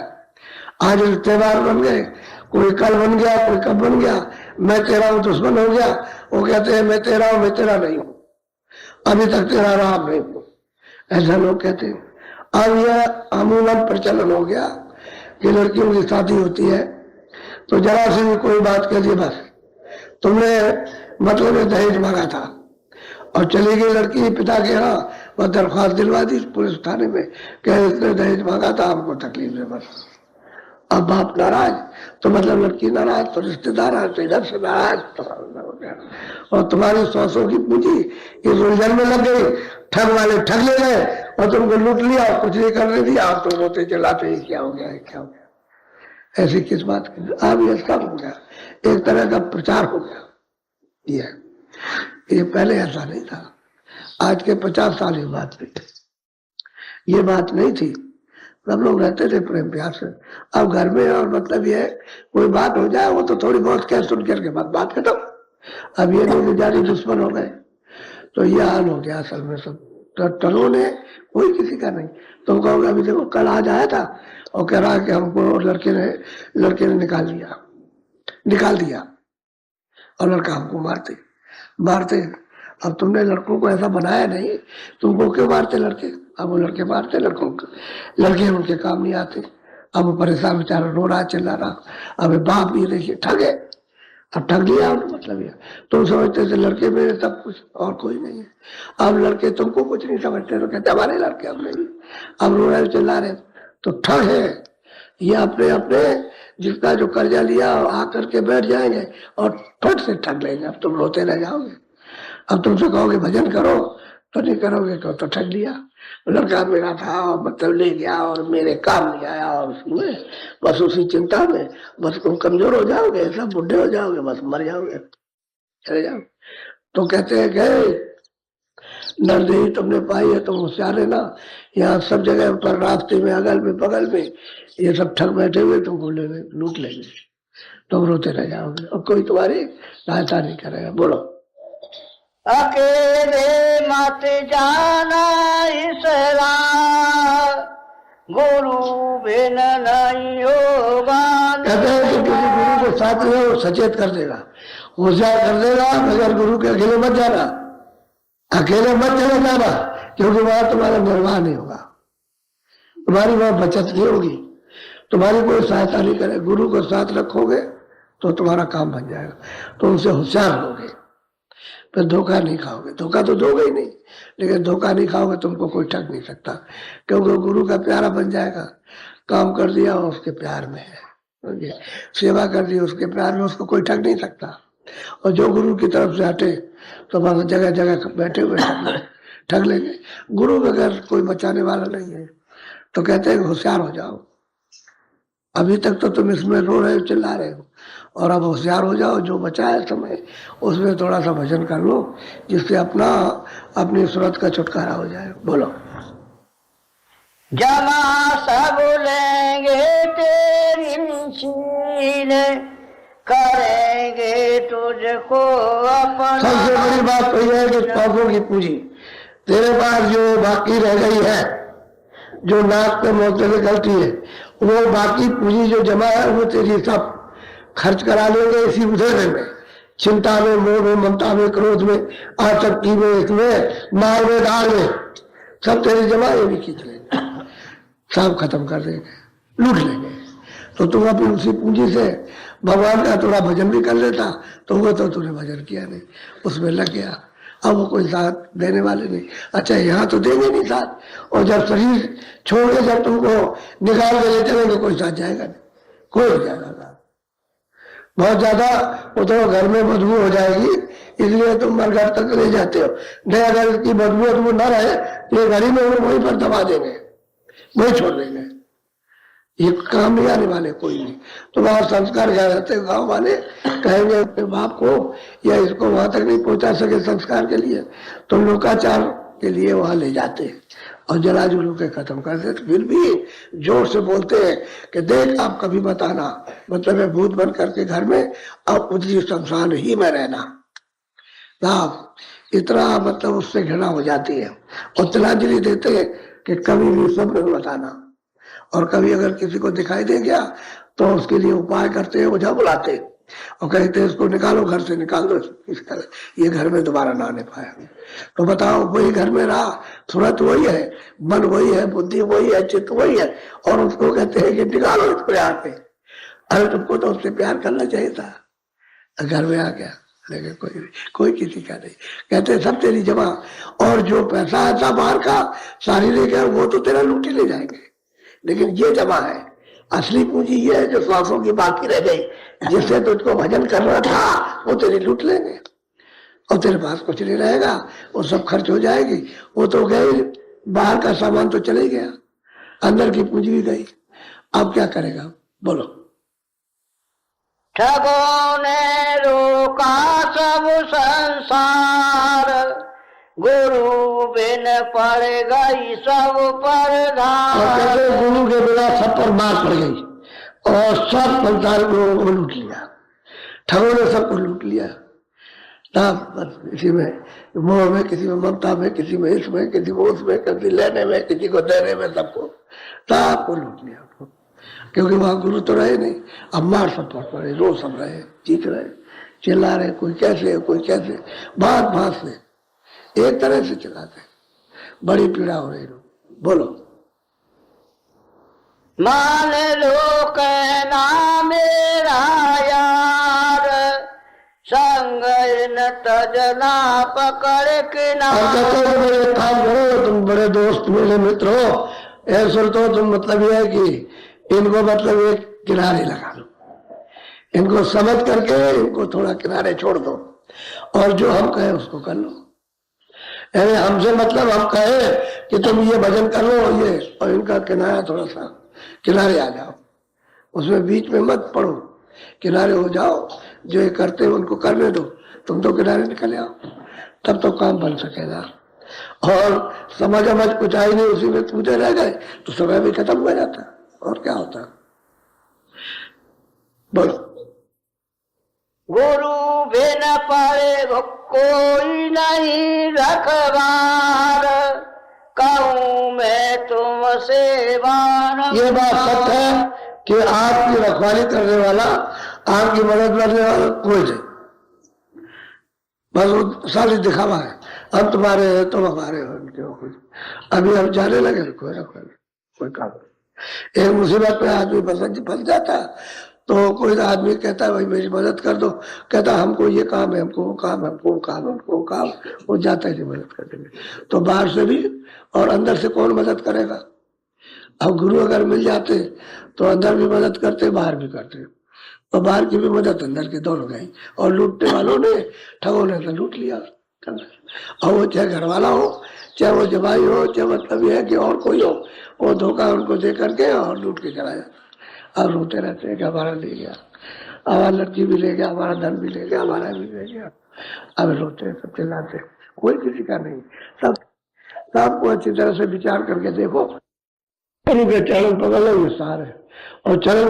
आज त्योहार बन गए, कोई कल बन गया, कोई कब बन गया। मैं तेरा हूं दुश्मन हो गया, वो कहते हैं मैं तेरा हूं, मैं तेरा नहीं हूं, अभी तक तेरा राम नहीं हूं, ऐसा लोग कहते हैं। अब यह अमूमन प्रचलन हो गया कि लड़कियों की शादी होती है तो जरा से भी कोई बात कह दी, बस तुमने मतलब दहेज मांगा था और चली गई लड़की पिता के यहाँ, वह दरख्वास्त दिलवा दी पुलिस थाने में, कह इसने दहेज मांगा था, हमको तकलीफ है बस। अब बाप नाराज तो मतलब लड़की नाराज, तो रिश्तेदार आए तो इधर से नाराज, तो और तुम्हारी सौसों की पूंजी इस उलझन में लग गई। ठग वाले ठग ले गए और तुमको लूट लिया, कुछ नहीं करने दिया, आप तो रोते चलाते क्या हो गया, क्या हो गया। ऐसी किस बात की? अब ये कम हो गया, एक तरह का प्रचार हो गया। ये पहले ऐसा नहीं था। आज के 50 साल की बात नहीं थी, ये बात नहीं थी। सब लोग रहते थे प्रेम प्यार से। अब घर में और मतलब ये कोई बात हो जाए वो तो थोड़ी बहुत कह सुन करके बात खत्म। अब ये लोग जारी दुश्मन हो गए, तो ये हाल हो गया असल में। सब टलों ने कोई किसी का नहीं। तुम कहोगे अभी देखो कल आज आया था और कह रहा कि हमको लड़के ने निकाल दिया और लड़का हमको मारते। अब तुमने लड़कों को ऐसा बनाया नहीं, तुमको क्यों मारते लड़के? अब वो लड़के मारते लड़कों को, लड़के उनके काम नहीं आते। अब वो परेशान बेचारा रो रहा चिल्ला रहा। अब बाप भी देखिए ठगे, अब ठग लिया मतलब ये। तुम समझते थे लड़के मेरे सब कुछ और कोई नहीं है। अब लड़के तुमको कुछ नहीं समझते तो कहते हमारे लड़के अब नहीं। अब रो रहे चिल्ला रहे तो ठग है ये। अपने जिसका जो कर्जा लिया आकर के बैठ जाएंगे और फट से ठग लेंगे। अब तुम रोते रह जाओगे। अब तुमसे कहोगे भजन करो तो नहीं करोगे, तो ठग लिया। लड़का मेरा था और मतलब ले गया और मेरे काम नहीं आया, और उसमें बस उसी चिंता में बस तुम कमजोर हो जाओगे, सब बुढ़े हो जाओगे, बस मर जाओगे, चले जाओ। तो कहते हैं कि नरदेही तुमने पाई है तुम होशियार रहना। यहाँ सब जगह पर रास्ते में अगल में बगल में ये सब ठग बैठे हुए तुमको लूट लेंगे। तुम रोते रह जाओगे और कोई तुम्हारी सहायता नहीं करेगा। बोलो अकेले मत जाना इस राह, गुरु बिन नहीं होगा। कहते हैं कि किसी गुरु को साथ में वो सचेत कर देगा, होशियार कर देगा, मगर गुरु के अकेले मत जाना, अकेले मत चले जाना, क्योंकि वहां तुम्हारा निर्वाह नहीं होगा, तुम्हारी वहां बचत नहीं होगी, तुम्हारी कोई सहायता नहीं करे। गुरु को साथ रखोगे तो तुम्हारा काम बन जाएगा, तो उनसे होशियार होगे, फिर धोखा नहीं खाओगे। धोखा तो दोगे ही नहीं, लेकिन धोखा नहीं खाओगे तुमको कोई ठग नहीं सकता, क्योंकि गुरु का प्यारा बन जाएगा। काम कर दिया और उसके प्यार में है। समझे? सेवा कर दी, उसके प्यार में उसको कोई ठग नहीं सकता। और जो गुरु की तरफ से हटे तो बस जगह जगह बैठे हुए ठग लेंगे। गुरु बगैर कोई बचाने वाला नहीं है। तो कहते हैं होशियार हो जाओ। अभी तक तो तुम इसमें रो रहे हो, चिल्ला रहे हो, और अब होशियार हो जाओ। जो बचा है समय उसमें थोड़ा सा भजन कर लो, जिससे अपनी सूरत का छुटकारा हो जाए। बोलो। जमा सब लेंगे तेरी शील, करेंगे तुझको अपना। सबसे बड़ी बात तो यह है कि पापों की पूंजी तेरे पास जो बाकी रह गई है, जो नाक पे मोते से गलती है, वो बाकी पूंजी जो जमा है वो तेरी सब खर्च करा लेंगे इसी उधेरे में, चिंता में, मोह में, ममता में, क्रोध में, आसक्ति में, इसमें, मार में, दाल में, सब तेरी जमा ये भी खींच लेंगे, सब खत्म कर देंगे, लूट लेंगे। तो तुम अपनी उसी पूंजी से भगवान का थोड़ा भजन भी कर लेता, तो वो तो तूने भजन किया नहीं, उसमें लग गया। अब वो कोई साथ देने वाले नहीं। अच्छा, यहाँ तो देंगे नहीं साथ, और जब शरीर छोड़ के जब तुमको निकाल के ले चलेंगे, कोई साथ जाएगा नहीं, कोई नहीं जाएगा साथ। बहुत ज्यादा वो तो घर में बदबू हो जाएगी, इसलिए तुम मरघट तक ले जाते हो। नहीं, अगर इसकी बदबू तुम न रहे, ये घड़ी में वहीं पर दबा देंगे, वही छोड़ देंगे। ये काम नहीं आने वाले कोई नहीं। तो वहां संस्कार क्या रहते हैं, गांव वाले कहेंगे अपने बाप को या इसको वहां तक नहीं पहुंचा सके संस्कार के लिए, तो लोकाचार के लिए वहां ले जाते हैं और जला जुलू के खत्म कर देते। फिर भी जोर से बोलते हैं कि देख आप कभी मत आना, मतलब है भूत बन करके घर में, अब उसी संसार ही में रहना। आप इतना मतलब उससे घृणा हो जाती है। और तिलांजलि देते हैं कि कभी भी सब्र मत आना, और कभी अगर किसी को दिखाई दे गया तो उसके लिए उपाय करते हैं, ओझा बुलाते और कहते हैं इसको निकालो, घर से निकाल दो, ये घर में दोबारा ना आने पाया। तो बताओ, वही घर में रहा, सूरत वही है, मन वही है, बुद्धि वही है, चित्त वही है, और उसको कहते हैं कि निकालो इसको यहाँ पे। अरे तुमको तो उससे प्यार करना चाहिए था, घर में आ गया, लेकिन कोई किसी का नहीं। कहते सब तेरी जमा, और जो पैसा आता बाहर का सारी लेकर वो तो तेरा लूटी ले जाएंगे, लेकिन ये जमा है, असली पूंजी ये है जो श्वासों की बाकी रह गई, जिससे तुझको भजन करना था वो तेरी लूट लेंगे, और तेरे पास कुछ नहीं रहेगा, वो सब खर्च हो जाएगी। वो तो गई, बाहर का सामान तो चले गया, अंदर की पूंजी भी गई। अब क्या करेगा, बोलो। ठगों ने रोका सब संसार, गुरु बिन पड़ गई सब पर धार। गुरु के बिना सब पर मार पड़ गई और सब संसार को लूट लिया, ठगों ने सबको लूट लिया। बस इसी में मोह में, किसी में ममता में, किसी में इसमें, किसी को उसमें, किसी लेने में, किसी को देने में, सबको लूट लिया। क्योंकि वहां गुरु तो रहे नहीं। अब मार सब पर पड़े, रो सब रहे, चीख रहे, चिल्ला रहे, कोई कैसे कोई कैसे, भाग से एक तरह से चलाते, बड़ी पीड़ा हो रही। बोलो। मान लो कहना मेरा यार, संग न तजना पकड़ किनारे। मेरे काम करो, तुम बड़े दोस्त मेरे मित्र हो, ऐसा तो तुम मतलब यह है कि इनको मतलब एक किनारे लगा लो, इनको समझ करके इनको थोड़ा किनारे छोड़ दो, और जो हम कहें उसको कर लो। यानी हमसे मतलब हम कहे कि तुम ये भजन कर लो ये, और इनका किनारा थोड़ा सा किनारे आ जाओ, उसमें बीच में मत पड़ो, किनारे हो जाओ। जो ये करते हैं उनको करने दो, तुम तो किनारे निकल आओ, तब तो काम बन सकेगा। और समझ कुछ आई नहीं, उसी में पूछे रह गए तो समय भी खत्म हो जाता, और क्या होता। बोलो। गुरु बिन पड़े कोई नहीं रखवार, कहूँ मैं तुमसे बार। ये बात सच है कि आपकी रखवाली करने वाला, आपकी मदद करने वाला कोई नहीं, बस वो सारी दिखावा है, हम तुम्हारे हैं तुम हमारे हो, उनके हो कुछ। अभी हम जाने लगे कोई रखवाली कोई काम नहीं। एक मुसीबत में आदमी फंस जाता है तो कोई आदमी कहता है भाई मेरी मदद कर दो, कहता है हमको ये काम है, हमको वो काम, हमको वो काम, हमको वो काम, वो जाता है मदद करने में। तो बाहर से भी और अंदर से कौन मदद करेगा? अब गुरु अगर मिल जाते तो अंदर भी मदद करते, बाहर भी करते, और बाहर की भी मदद, अंदर की, दोनों गई। और लूटने वालों ने, ठगों ने तो लूट लिया। और वो चाहे घर वाला हो, चाहे वो जवाई हो, चाहे मतलब ये है कि और कोई हो, वो धोखा उनको दे करके और लूट के चला जाता। अब रोते रहते हैं कि हमारा ले गया, हमारा लड़की भी ले गया, हमारा धन भी ले गया, हमारा भी ले गया। अब रोते हैं, सब चिल्लाते हैं, कोई किसी का नहीं। सबको अच्छी तरह से विचार करके देखो, गुरु के चरण पकड़ लो, ये सार है। और चरण